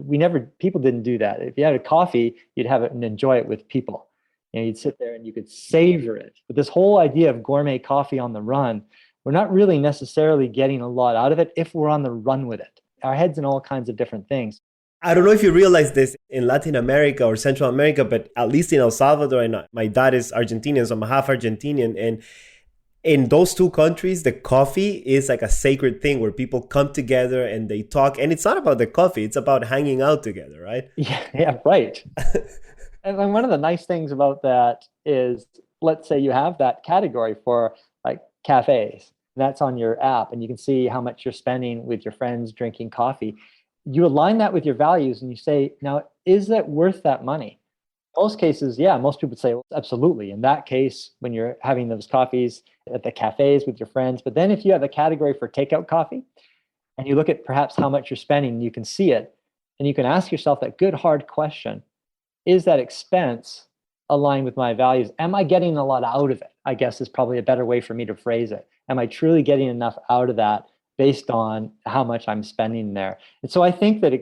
people didn't do that. If you had a coffee, you'd have it and enjoy it with people. You'd sit there and you could savor it. But this whole idea of gourmet coffee on the run, we're not really necessarily getting a lot out of it if we're on the run with it. Our head's in all kinds of different things. I don't know if you realize this in Latin America or Central America, but at least in El Salvador, and my dad is Argentinian, so I'm half Argentinian. And in those two countries, the coffee is like a sacred thing where people come together and they talk. And it's not about the coffee, it's about hanging out together, right? Yeah, right. And one of the nice things about that is, let's say you have that category for like cafes. That's on your app and you can see how much you're spending with your friends drinking coffee. You align that with your values and you say, now, is that worth that money? Most cases, yeah, most people would say, well, absolutely. In that case, when you're having those coffees at the cafes with your friends. But then if you have a category for takeout coffee and you look at perhaps how much you're spending, you can see it and you can ask yourself that good, hard question. Is that expense aligned with my values? Am I getting a lot out of it? I guess is probably a better way for me to phrase it. Am I truly getting enough out of that based on how much I'm spending there? And so I think that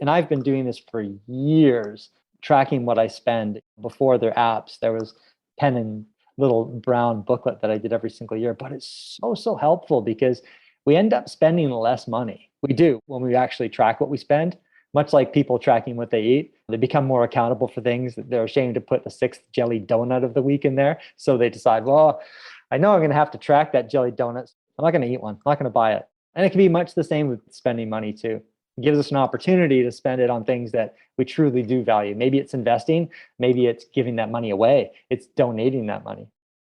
and I've been doing this for years, tracking what I spend. Before their apps, there was pen and little brown booklet that I did every single year, but it's so helpful because we end up spending less money. We do when we actually track what we spend. Much like people tracking what they eat, they become more accountable for things. They're ashamed to put the 6th jelly donut of the week in there. So they decide, well, I know I'm going to have to track that jelly donut. I'm not going to eat one. I'm not going to buy it. And it can be much the same with spending money too. It gives us an opportunity to spend it on things that we truly do value. Maybe it's investing. Maybe it's giving that money away. It's donating that money.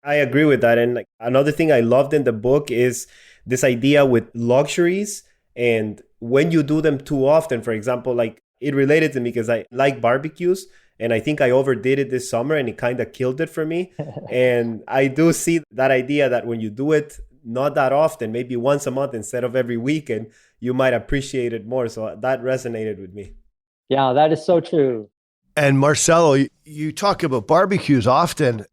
I agree with that. And another thing I loved in the book is this idea with luxuries. And when you do them too often, for example, like it related to me because I like barbecues and I think I overdid it this summer and it kind of killed it for me. And I do see that idea that when you do it not that often, maybe once a month instead of every weekend, you might appreciate it more. So that resonated with me. Yeah, that is so true. And Marcelo, you talk about barbecues often,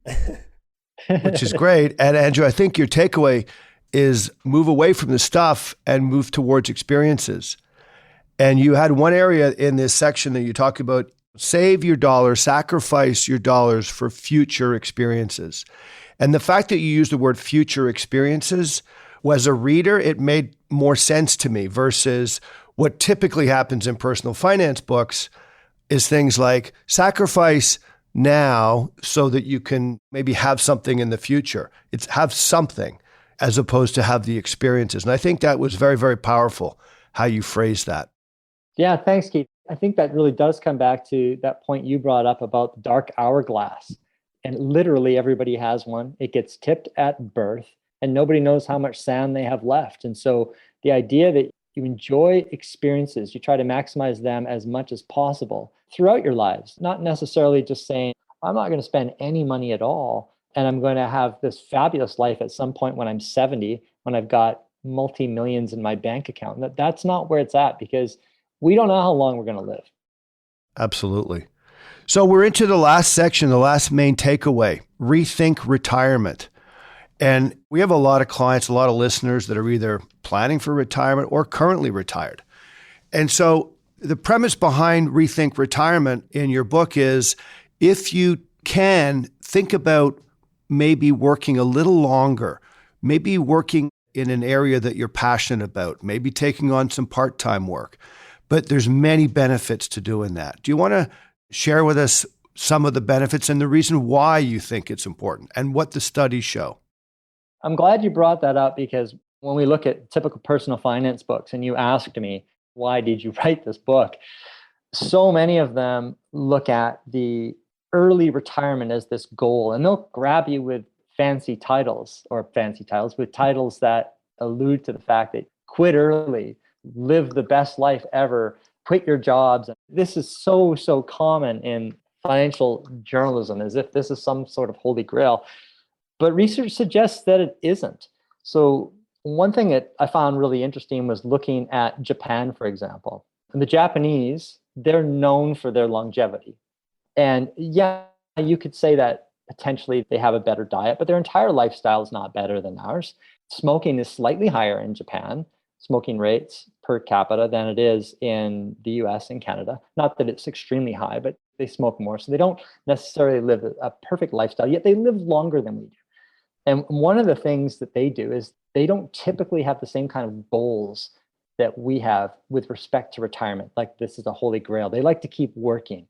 which is great. And Andrew, I think your takeaway is move away from the stuff and move towards experiences. And you had one area in this section that you talk about, save your dollars, sacrifice your dollars for future experiences. And the fact that you use the word future experiences, as a reader, it made more sense to me versus what typically happens in personal finance books is things like sacrifice now so that you can maybe have something in the future. It's have something, as opposed to have the experiences. And I think that was very, very powerful, how you phrased that. Yeah, thanks, Keith. I think that really does come back to that point you brought up about the dark hourglass. And literally everybody has one. It gets tipped at birth and nobody knows how much sand they have left. And so the idea that you enjoy experiences, you try to maximize them as much as possible throughout your lives, not necessarily just saying, I'm not going to spend any money at all. And I'm going to have this fabulous life at some point when I'm 70, when I've got multi-millions in my bank account. That's not where it's at because we don't know how long we're going to live. Absolutely. So we're into the last section, the last main takeaway, rethink retirement. And we have a lot of clients, a lot of listeners that are either planning for retirement or currently retired. And so the premise behind Rethink Retirement in your book is if you can, think about maybe working a little longer, maybe working in an area that you're passionate about, maybe taking on some part-time work. But there's many benefits to doing that. Do you want to share with us some of the benefits and the reason why you think it's important and what the studies show? I'm glad you brought that up because When we look at typical personal finance books, and you asked me, why did you write this book? So many of them look at the early retirement as this goal, and they'll grab you with fancy titles with titles that allude to the fact that quit early, live the best life ever, quit your jobs. This is so common in financial journalism, as if this is some sort of holy grail. But research suggests that it isn't. So one thing that I found really interesting was looking at Japan, for example. And the Japanese, they're known for their longevity. And yeah, you could say that potentially they have a better diet, but their entire lifestyle is not better than ours. Smoking is slightly higher in Japan, smoking rates per capita, than it is in the US and Canada. Not that it's extremely high, but they smoke more. So they don't necessarily live a perfect lifestyle, yet they live longer than we do. And one of the things that they do is they don't typically have the same kind of goals that we have with respect to retirement. Like this is a holy grail. They like to keep working.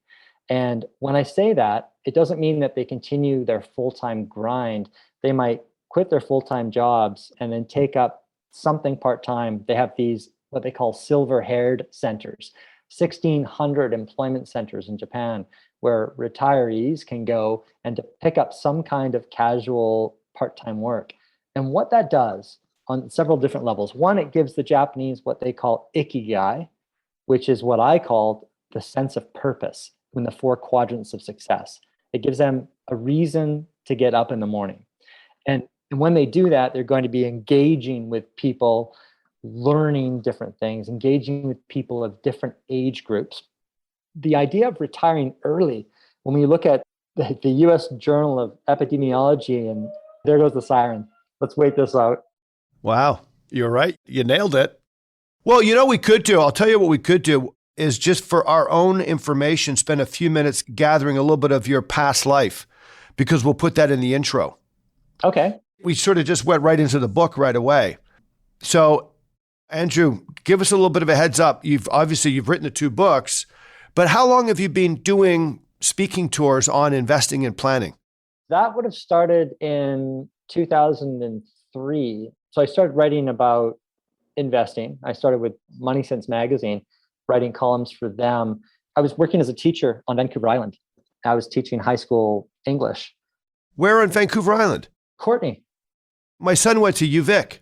And when I say that, it doesn't mean that they continue their full-time grind. They might quit their full-time jobs and then take up something part-time. They have these, what they call silver-haired centers, 1,600 employment centers in Japan, where retirees can go and to pick up some kind of casual part-time work. And what that does on several different levels. One, it gives the Japanese what they call ikigai, which is what I called the sense of purpose in the 4 quadrants of success. It gives them a reason to get up in the morning. And when they do that, they're going to be engaging with people, learning different things, engaging with people of different age groups. The idea of retiring early, when we look at the US Journal of Epidemiology, and there goes the siren. Let's wait this out. Wow. You're right. You nailed it. Well, we could do, I'll tell you what we could do is just for our own information, spend a few minutes gathering a little bit of your past life, because we'll put that in the intro. Okay. We sort of just went right into the book right away. So, Andrew, give us a little bit of a heads up. You've written the 2 books, but how long have you been doing speaking tours on investing and planning? That would have started in 2003. So I started writing about investing. I started with Money Sense magazine, writing columns for them. I was working as a teacher on Vancouver Island. I was teaching high school English. Where on Vancouver Island? Courtney. My son went to UVic.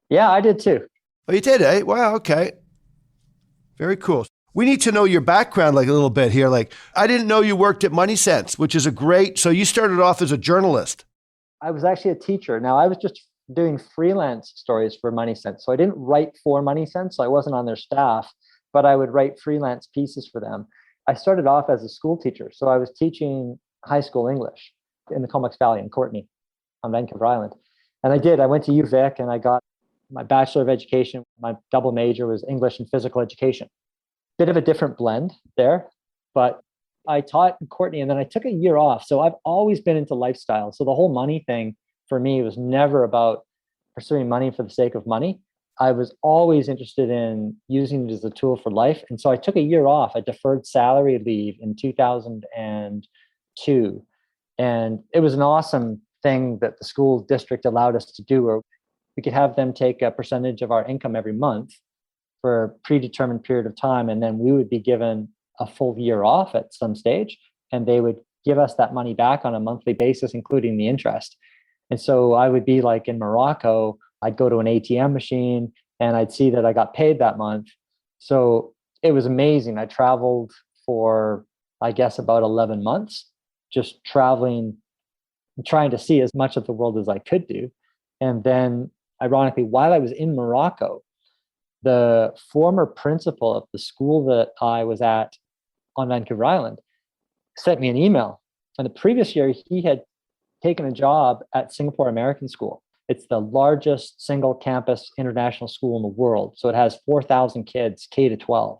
Yeah, I did too. Oh, you did, eh? Wow, okay. Very cool. We need to know your background like a little bit here. Like, I didn't know you worked at Money Sense, which is so you started off as a journalist. I was actually a teacher. Now, I was just doing freelance stories for Money Sense. So I didn't write for Money Sense. So I wasn't on their staff, but I would write freelance pieces for them. I started off as a school teacher. So I was teaching high school English in the Comox Valley in Courtney on Vancouver Island. And I went to UVic and I got my Bachelor of Education. My double major was English and physical education. Bit of a different blend there, but I taught in Courtney and then I took a year off. So I've always been into lifestyle. So the whole money thing for me was never about pursuing money for the sake of money. I was always interested in using it as a tool for life. And so I took a year off. I deferred salary leave in 2002. And it was an awesome thing that the school district allowed us to do, where we could have them take a percentage of our income every month for a predetermined period of time. And then we would be given a full year off at some stage, and they would give us that money back on a monthly basis, including the interest. And so I would be like in Morocco, I'd go to an ATM machine and I'd see that I got paid that month. So it was amazing. I traveled for, I guess, about 11 months, just traveling, trying to see as much of the world as I could do. And then, ironically, while I was in Morocco, the former principal of the school that I was at on Vancouver Island sent me an email. And the previous year, he had taken a job at Singapore American School. It's the largest single campus international school in the world. So it has 4,000 kids, K to 12.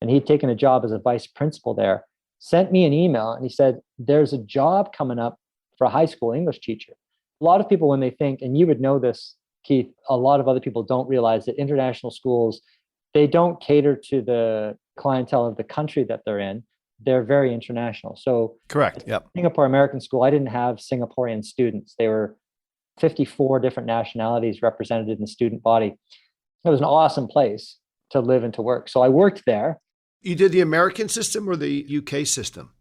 And he'd taken a job as a vice principal there, sent me an email, and he said, there's a job coming up for a high school English teacher. A lot of people, when they think, and you would know this, Keith, a lot of other people don't realize that international schools, they don't cater to the clientele of the country that they're in. They're very international. So correct. Yep. Singapore American School, I didn't have Singaporean students. They were 54 different nationalities represented in the student body. It was an awesome place to live and to work. So I worked there. You did the American system or the UK system?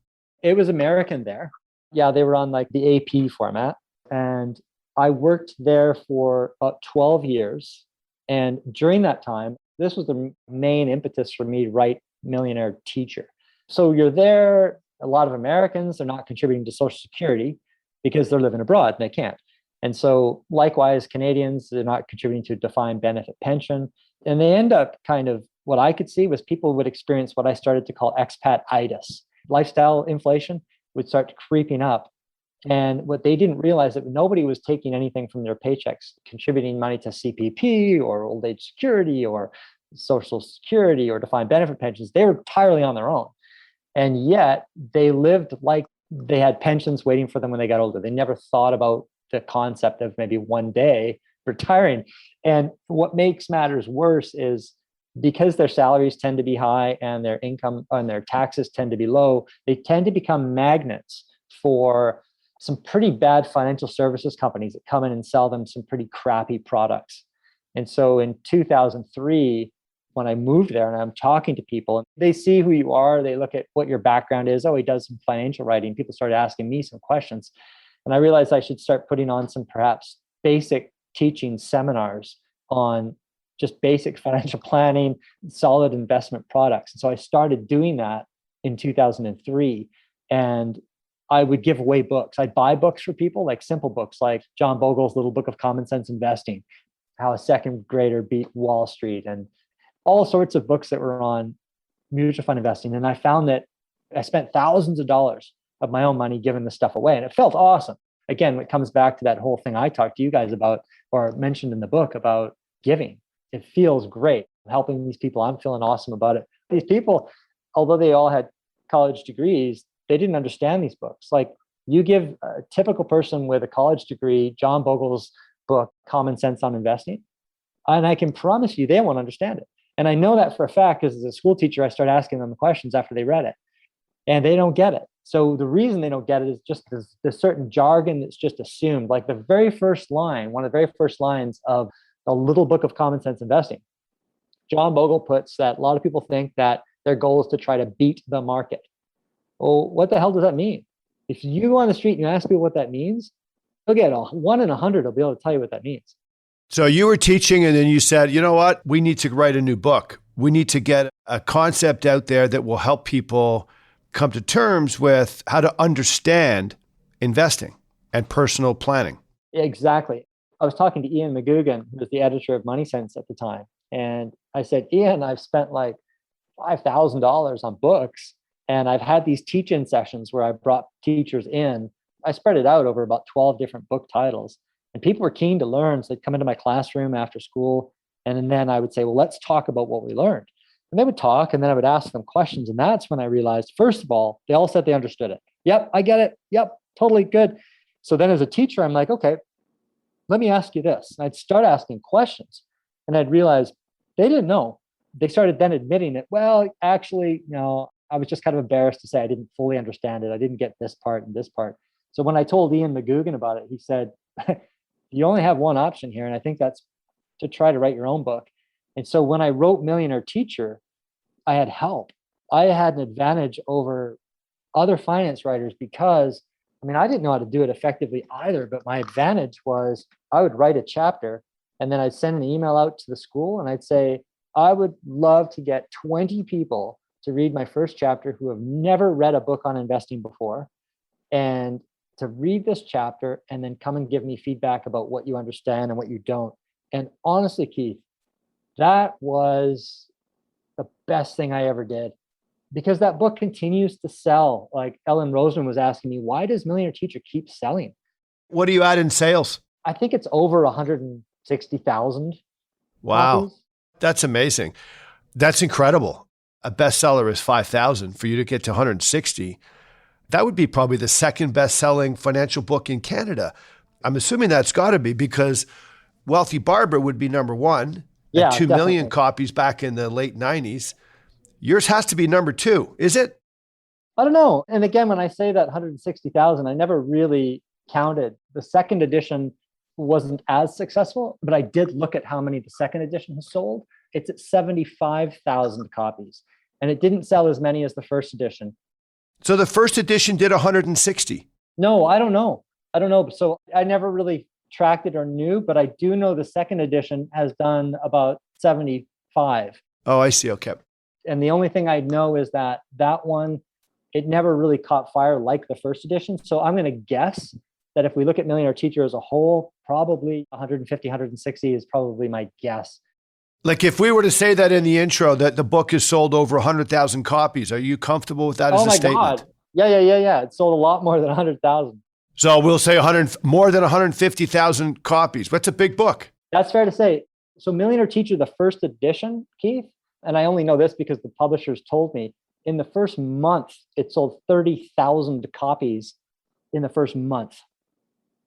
It was American there. Yeah, they were on like the AP format. And I worked there for about 12 years. And during that time, this was the main impetus for me to write Millionaire Teacher. So you're there, a lot of Americans are not contributing to Social Security because they're living abroad and they can't. And so likewise, Canadians, they're not contributing to a defined benefit pension. And they end up kind of, what I could see was people would experience what I started to call expat-itis. Lifestyle inflation would start creeping up. And what they didn't realize that nobody was taking anything from their paychecks, contributing money to CPP or old age security or Social Security or defined benefit pensions. They were entirely on their own. And yet they lived like they had pensions waiting for them when they got older. They never thought about the concept of maybe one day retiring. And what makes matters worse is because their salaries tend to be high and their income and their taxes tend to be low, they tend to become magnets for some pretty bad financial services companies that come in and sell them some pretty crappy products. And so in 2003, when I moved there and I'm talking to people, they see who you are, they look at what your background is. Oh, he does some financial writing. People started asking me some questions. And I realized I should start putting on some perhaps basic teaching seminars on just basic financial planning, solid investment products. And so I started doing that in 2003. And I would give away books. I'd buy books for people, like simple books, like John Bogle's Little Book of Common Sense Investing, How a Second Grader Beat Wall Street, and all sorts of books that were on mutual fund investing. And I found that I spent thousands of dollars of my own money giving this stuff away. And it felt awesome. Again, it comes back to that whole thing I talked to you guys about, or mentioned in the book about giving. It feels great helping these people. I'm feeling awesome about it. These people, although they all had college degrees, they didn't understand these books. Like you give a typical person with a college degree, John Bogle's book, Common Sense on Investing, and I can promise you they won't understand it. And I know that for a fact because as a school teacher, I start asking them the questions after they read it and they don't get it. So the reason they don't get it is just there's certain jargon that's just assumed. Like the very first line, one of the very first lines of the Little Book of Common Sense Investing, John Bogle puts that a lot of people think that their goal is to try to beat the market. Well, what the hell does that mean? If you go on the street and you ask people what that means, you'll get 1 in 100 will be able to tell you what that means. So you were teaching and then you said, you know what? We need to write a new book. We need to get a concept out there that will help people come to terms with how to understand investing and personal planning. Exactly. I was talking to Ian McGugan, who was the editor of Money Sense at the time. And I said, Ian, I've spent like $5,000 on books. And I've had these teach-in sessions where I brought teachers in. I spread it out over about 12 different book titles. And people were keen to learn. So they'd come into my classroom after school. And then I would say, well, let's talk about what we learned. And they would talk, and then I would ask them questions. And that's when I realized, first of all, they all said they understood it. Yep, I get it. Yep, totally good. So then as a teacher, I'm like, okay, let me ask you this. And I'd start asking questions. And I'd realize they didn't know. They started then admitting it. Well, actually, no, I was just kind of embarrassed to say I didn't fully understand it. I didn't get this part and this part. So when I told Ian McGugan about it, he said, you only have one option here. And I think that's to try to write your own book. And so when I wrote Millionaire Teacher, I had help. I had an advantage over other finance writers because, I mean, I didn't know how to do it effectively either, but my advantage was I would write a chapter and then I'd send an email out to the school and I'd say, I would love to get 20 people to read my first chapter who have never read a book on investing before and to read this chapter and then come and give me feedback about what you understand and what you don't. And honestly, Keith, that was the best thing I ever did because that book continues to sell. Like Ellen Roseman was asking me, why does Millionaire Teacher keep selling? What do you add in sales? I think it's over 160,000. Wow. copies. That's amazing. That's incredible. A bestseller is 5,000. For you to get to 160, that would be probably the second best-selling financial book in Canada. I'm assuming that's got to be because Wealthy Barber would be number one. Yeah, 2 million definitely. copies back in the late 90s. Yours has to be number two, is it? I don't know. And again, when I say that 160,000, I never really counted. The second edition wasn't as successful, but I did look at how many the second edition has sold. It's at 75,000 copies, and it didn't sell as many as the first edition. So the first edition did 160. No, I don't know. So I never really tracked it or knew, but I do know the second edition has done about 75. Oh, I see. Okay. And the only thing I know is that one, it never really caught fire like the first edition. So I'm going to guess that if we look at Millionaire Teacher as a whole, probably 150, 160 is probably my guess. Like if we were to say that in the intro, that the book has sold over 100,000 copies, are you comfortable with that as a statement? God. Yeah. It sold a lot more than 100,000. So we'll say more than 150,000 copies. That's a big book. That's fair to say. So Millionaire Teacher, the first edition, Keith, and I only know this because the publishers told me, in the first month, it sold 30,000 copies in the first month,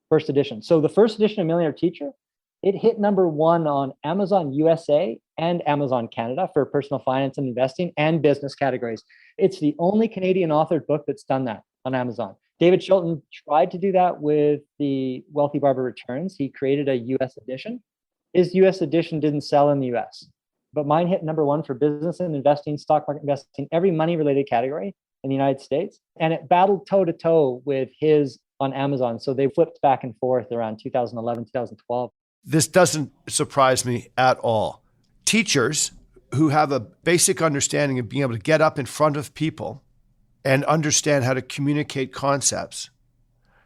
first edition. So the first edition of Millionaire Teacher, it hit number 1 on Amazon USA and Amazon Canada for personal finance and investing and business categories. It's the only Canadian authored book that's done that on Amazon. David Shilton tried to do that with the Wealthy Barber Returns. He created a US edition. His US edition didn't sell in the US, but mine hit number 1 for business and investing, stock market investing, every money related category in the United States. And it battled toe to toe with his on Amazon. So they flipped back and forth around 2011, 2012. This doesn't surprise me at all. Teachers who have a basic understanding of being able to get up in front of people and understand how to communicate concepts.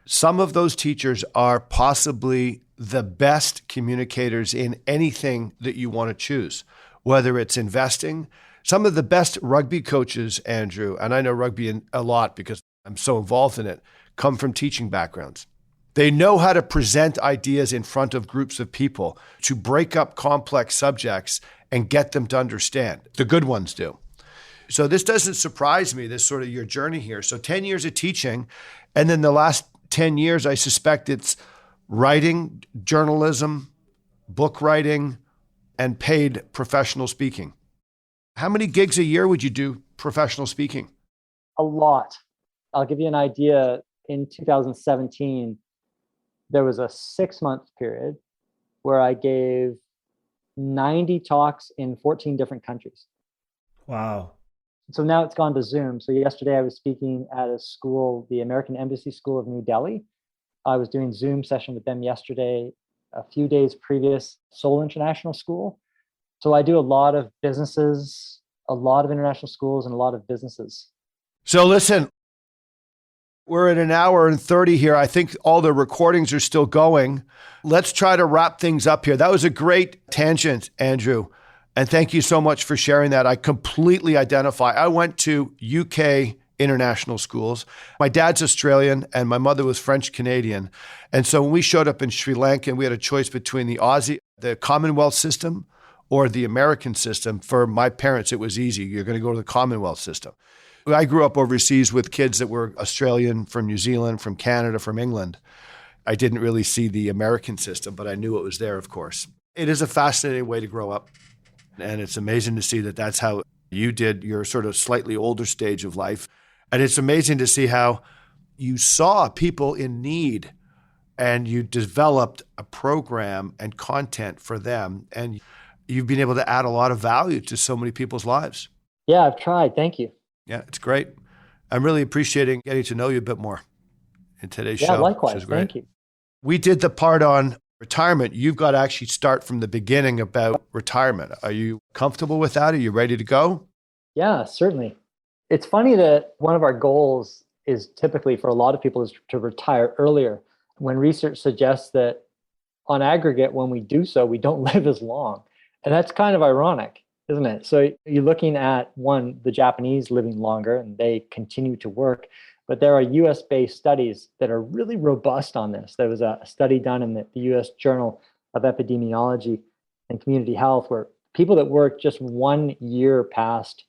Some of those teachers are possibly the best communicators in anything that you want to choose, whether it's investing. Some of the best rugby coaches, Andrew, and I know rugby a lot because I'm so involved in it, come from teaching backgrounds. They know how to present ideas in front of groups of people to break up complex subjects and get them to understand. The good ones do. So this doesn't surprise me, this sort of your journey here. So 10 years of teaching, and then the last 10 years, I suspect it's writing, journalism, book writing, and paid professional speaking. How many gigs a year would you do professional speaking? A lot. I'll give you an idea. In 2017, there was a 6-month period where I gave 90 talks in 14 different countries. Wow. So now it's gone to Zoom. So yesterday I was speaking at a school, the American Embassy School of New Delhi. I was doing Zoom session with them yesterday. A few days previous, Seoul International School. So I do a lot of businesses, a lot of international schools, and a lot of businesses. So listen, we're at 1 hour and 30 here. I think all the recordings are still going. Let's try to wrap things up here. That was a great tangent, Andrew. And thank you so much for sharing that. I completely identify. I went to UK international schools. My dad's Australian and my mother was French Canadian. And so when we showed up in Sri Lanka, we had a choice between the Commonwealth system or the American system. For my parents, it was easy. You're going to go to the Commonwealth system. I grew up overseas with kids that were Australian, from New Zealand, from Canada, from England. I didn't really see the American system, but I knew it was there, of course. It is a fascinating way to grow up. And it's amazing to see that that's how you did your sort of slightly older stage of life. And it's amazing to see how you saw people in need and you developed a program and content for them. And you've been able to add a lot of value to so many people's lives. Yeah, I've tried. Thank you. Yeah, it's great. I'm really appreciating getting to know you a bit more in today's show. Yeah, likewise. Thank you. We did the part on retirement. You've got to actually start from the beginning about retirement. Are you comfortable with that? Are you ready to go? Yeah, certainly. It's funny that one of our goals is typically for a lot of people is to retire earlier, when research suggests that on aggregate, when we do so, we don't live as long. And that's kind of ironic, isn't it? So you're looking at, one, the Japanese living longer and they continue to work, but there are US-based studies that are really robust on this. There was a study done in the US Journal of Epidemiology and Community Health where people that worked just 1 year past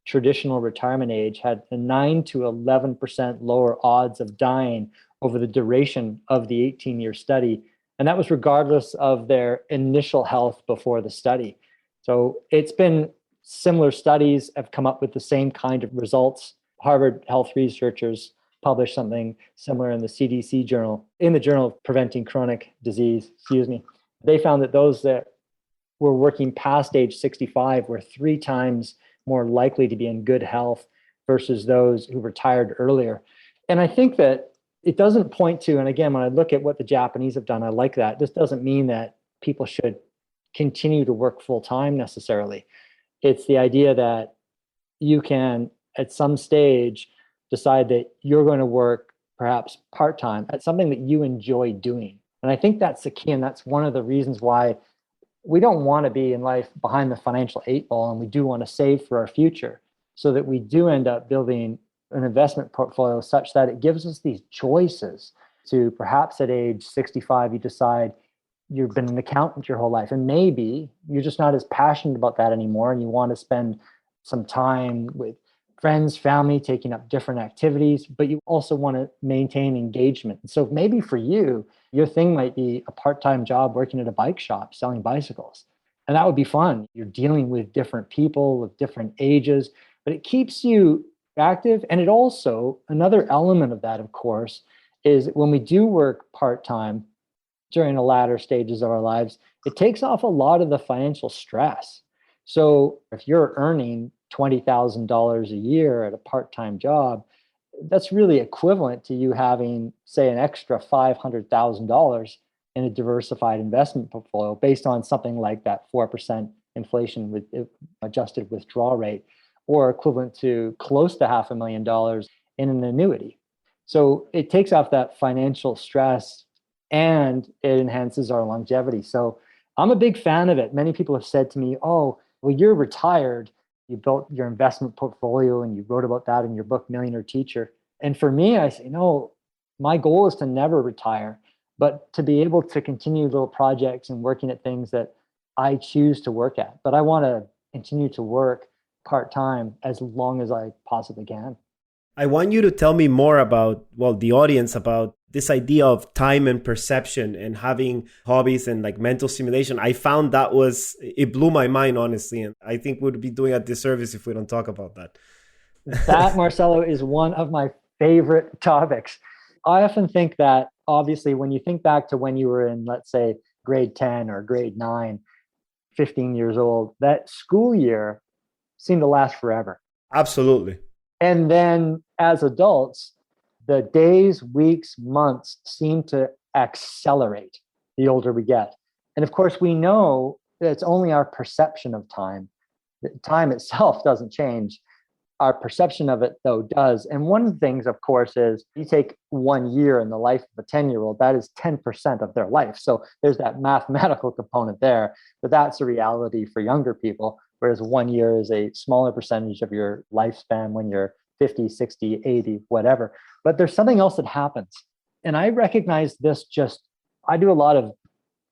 traditional retirement age had a 9 to 11% lower odds of dying over the duration of the 18-year study. And that was regardless of their initial health before the study. So it's been similar studies have come up with the same kind of results. Harvard health researchers published something similar in the CDC journal, in the Journal of Preventing Chronic Disease, They found that those that were working past age 65 were 3 times more likely to be in good health versus those who retired earlier. And I think that it doesn't point to, and again, when I look at what the Japanese have done, I like that. This doesn't mean that people should continue to work full time necessarily. It's the idea that you can, at some stage, decide that you're going to work perhaps part-time at something that you enjoy doing. And I think that's the key. And that's one of the reasons why we don't want to be in life behind the financial 8 ball, and we do want to save for our future, so that we do end up building an investment portfolio such that it gives us these choices to, perhaps at age 65, you decide you've been an accountant your whole life, and maybe you're just not as passionate about that anymore, and you want to spend some time with friends, family, taking up different activities, but you also want to maintain engagement. So maybe for you, your thing might be a part-time job working at a bike shop selling bicycles. And that would be fun. You're dealing with different people of different ages, but it keeps you active. And it also, another element of that, of course, is when we do work part-time during the latter stages of our lives, it takes off a lot of the financial stress. So if you're earning $20,000 a year at a part-time job, that's really equivalent to you having, say, an extra $500,000 in a diversified investment portfolio based on something like that 4% inflation with adjusted withdrawal rate, or equivalent to close to $500,000 in an annuity. So it takes off that financial stress and it enhances our longevity. So I'm a big fan of it. Many people have said to me, oh, well, you're retired. You built your investment portfolio and you wrote about that in your book, Millionaire Teacher. And for me, I say, no, my goal is to never retire, but to be able to continue little projects and working at things that I choose to work at. But I want to continue to work part-time as long as I possibly can. I want you to tell me more about, well, the audience, about this idea of time and perception and having hobbies and like mental stimulation. I found it blew my mind, honestly. And I think we'd be doing a disservice if we don't talk about that. That, Marcelo, is one of my favorite topics. I often think that, obviously, when you think back to when you were in, let's say, grade 10 or grade 9, 15 years old, that school year seemed to last forever. Absolutely. And then as adults, the days, weeks, months seem to accelerate the older we get. And of course, we know that it's only our perception of time. Time itself doesn't change. Our perception of it, though, does. And one of the things, of course, is you take 1 year in the life of a 10-year-old, that is 10% of their life. So there's that mathematical component there, but that's a reality for younger people. Whereas 1 year is a smaller percentage of your lifespan when you're 50, 60, 80, whatever. But there's something else that happens. And I recognize this I do a lot of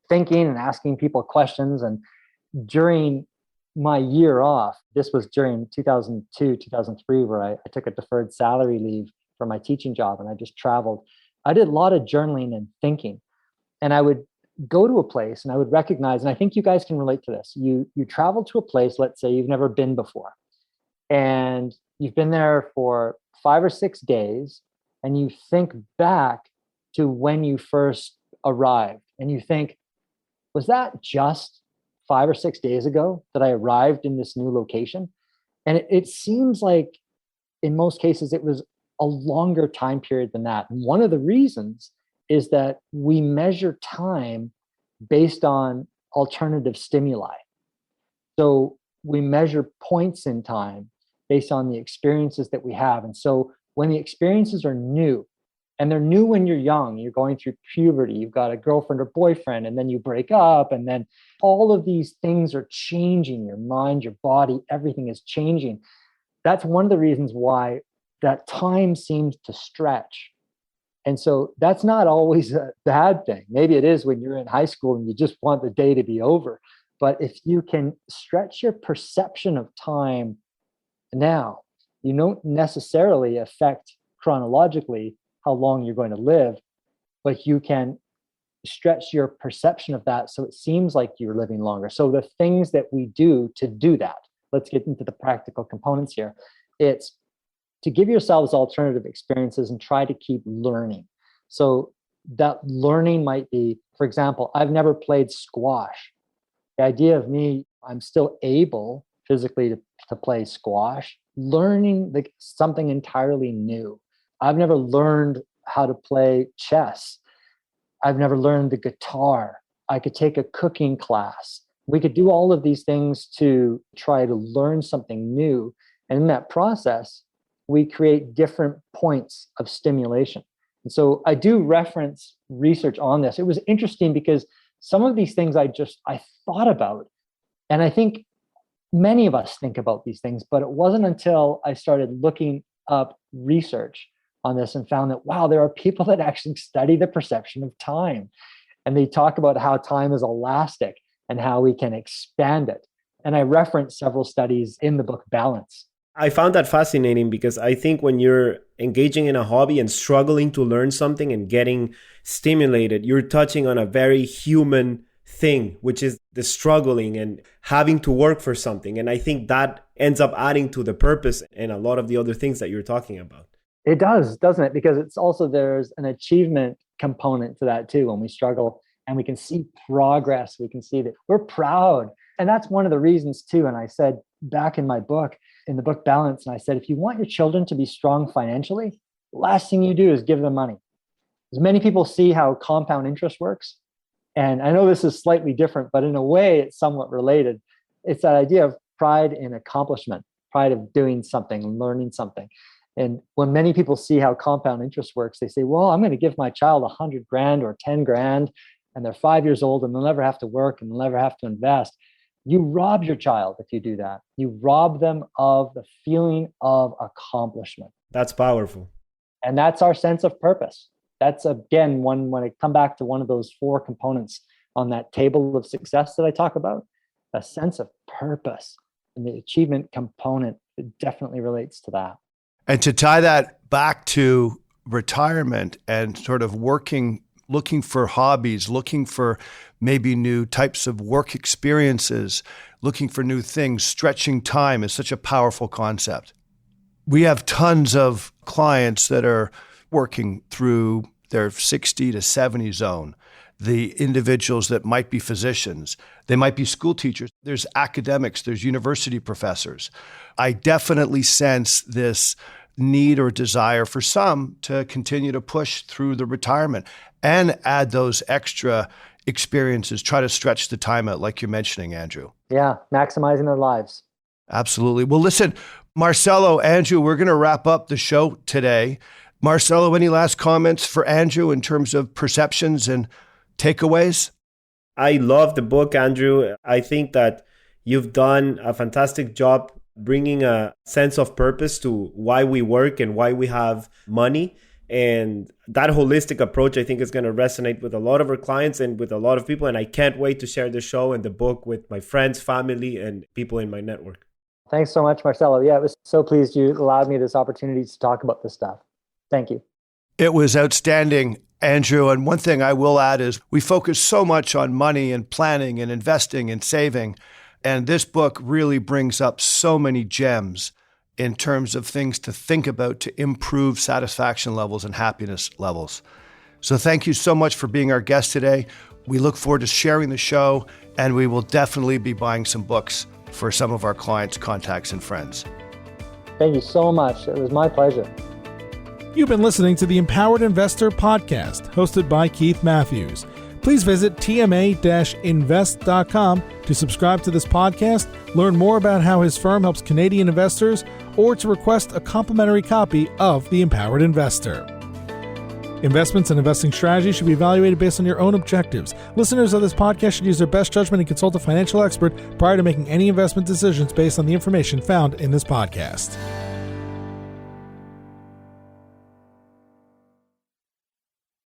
thinking and asking people questions. And during my year off, this was during 2002, 2003, where I took a deferred salary leave for my teaching job and I just traveled. I did a lot of journaling and thinking. And I would go to a place and I would recognize, and I think you guys can relate to this. You travel to a place, let's say you've never been before, and you've been there for 5 or 6 days, and you think back to when you first arrived, and you think, was that just 5 or 6 days ago that I arrived in this new location? And it seems like in most cases it was a longer time period than that. And one of the reasons is that we measure time based on alternative stimuli. So we measure points in time based on the experiences that we have. And so when the experiences are new, and they're new when you're young, you're going through puberty, you've got a girlfriend or boyfriend, and then you break up, and then all of these things are changing. Your mind, your body, everything is changing. That's one of the reasons why that time seems to stretch. And so that's not always a bad thing. Maybe it is when you're in high school and you just want the day to be over. But if you can stretch your perception of time now, you don't necessarily affect chronologically how long you're going to live, but you can stretch your perception of that so it seems like you're living longer. So the things that we do to do that, let's get into the practical components here. It's to give yourselves alternative experiences and try to keep learning. So that learning might be, for example, I've never played squash. The idea of me, I'm still able physically to play squash, learning something entirely new. I've never learned how to play chess. I've never learned the guitar. I could take a cooking class. We could do all of these things to try to learn something new. And in that process, we create different points of stimulation. And so I do reference research on this. It was interesting because some of these things I thought about, and I think many of us think about these things, but it wasn't until I started looking up research on this and found that, wow, there are people that actually study the perception of time. And they talk about how time is elastic and how we can expand it. And I reference several studies in the book Balance. I found that fascinating because I think when you're engaging in a hobby and struggling to learn something and getting stimulated, you're touching on a very human thing, which is the struggling and having to work for something. And I think that ends up adding to the purpose and a lot of the other things that you're talking about. It does, doesn't it? Because it's also, there's an achievement component to that too. When we struggle and we can see progress, we can see that we're proud. And that's one of the reasons too. And I said back in my book, in the book Balance, and I said, if you want your children to be strong financially, the last thing you do is give them money. As many people see how compound interest works. And I know this is slightly different, but in a way it's somewhat related. It's that idea of pride in accomplishment, pride of doing something, learning something. And when many people see how compound interest works, they say, well, I'm going to give my child 100 grand or 10 grand, and they're 5 years old and they'll never have to work and they'll never have to invest. You rob your child if you do that. You rob them of the feeling of accomplishment. That's powerful. And that's our sense of purpose. That's, again, when I come back to one of those 4 components on that table of success that I talk about, a sense of purpose and the achievement component, it definitely relates to that. And to tie that back to retirement and sort of working, looking for hobbies, looking for maybe new types of work experiences, looking for new things, stretching time is such a powerful concept. We have tons of clients that are working through their 60 to 70 zone. The individuals that might be physicians, they might be school teachers. There's academics, there's university professors. I definitely sense this need or desire for some to continue to push through the retirement and add those extra experiences, try to stretch the time out like you're mentioning, Andrew. Yeah, maximizing their lives. Absolutely. Well, listen, Marcelo, Andrew, we're going to wrap up the show today. Marcelo, any last comments for Andrew in terms of perceptions and takeaways? I love the book, Andrew. I think that you've done a fantastic job bringing a sense of purpose to why we work and why we have money. And that holistic approach, I think, is going to resonate with a lot of our clients and with a lot of people. And I can't wait to share the show and the book with my friends, family, and people in my network. Thanks so much, Marcelo. Yeah, I was so pleased you allowed me this opportunity to talk about this stuff. Thank you. It was outstanding, Andrew. And one thing I will add is we focus so much on money and planning and investing and saving. And this book really brings up so many gems in terms of things to think about to improve satisfaction levels and happiness levels. So thank you so much for being our guest today. We look forward to sharing the show, and we will definitely be buying some books for some of our clients, contacts, and friends. Thank you so much. It was my pleasure. You've been listening to the Empowered Investor Podcast, hosted by Keith Matthews. Please visit tma-invest.com to subscribe to this podcast, learn more about how his firm helps Canadian investors, or to request a complimentary copy of The Empowered Investor. Investments and investing strategies should be evaluated based on your own objectives. Listeners of this podcast should use their best judgment and consult a financial expert prior to making any investment decisions based on the information found in this podcast.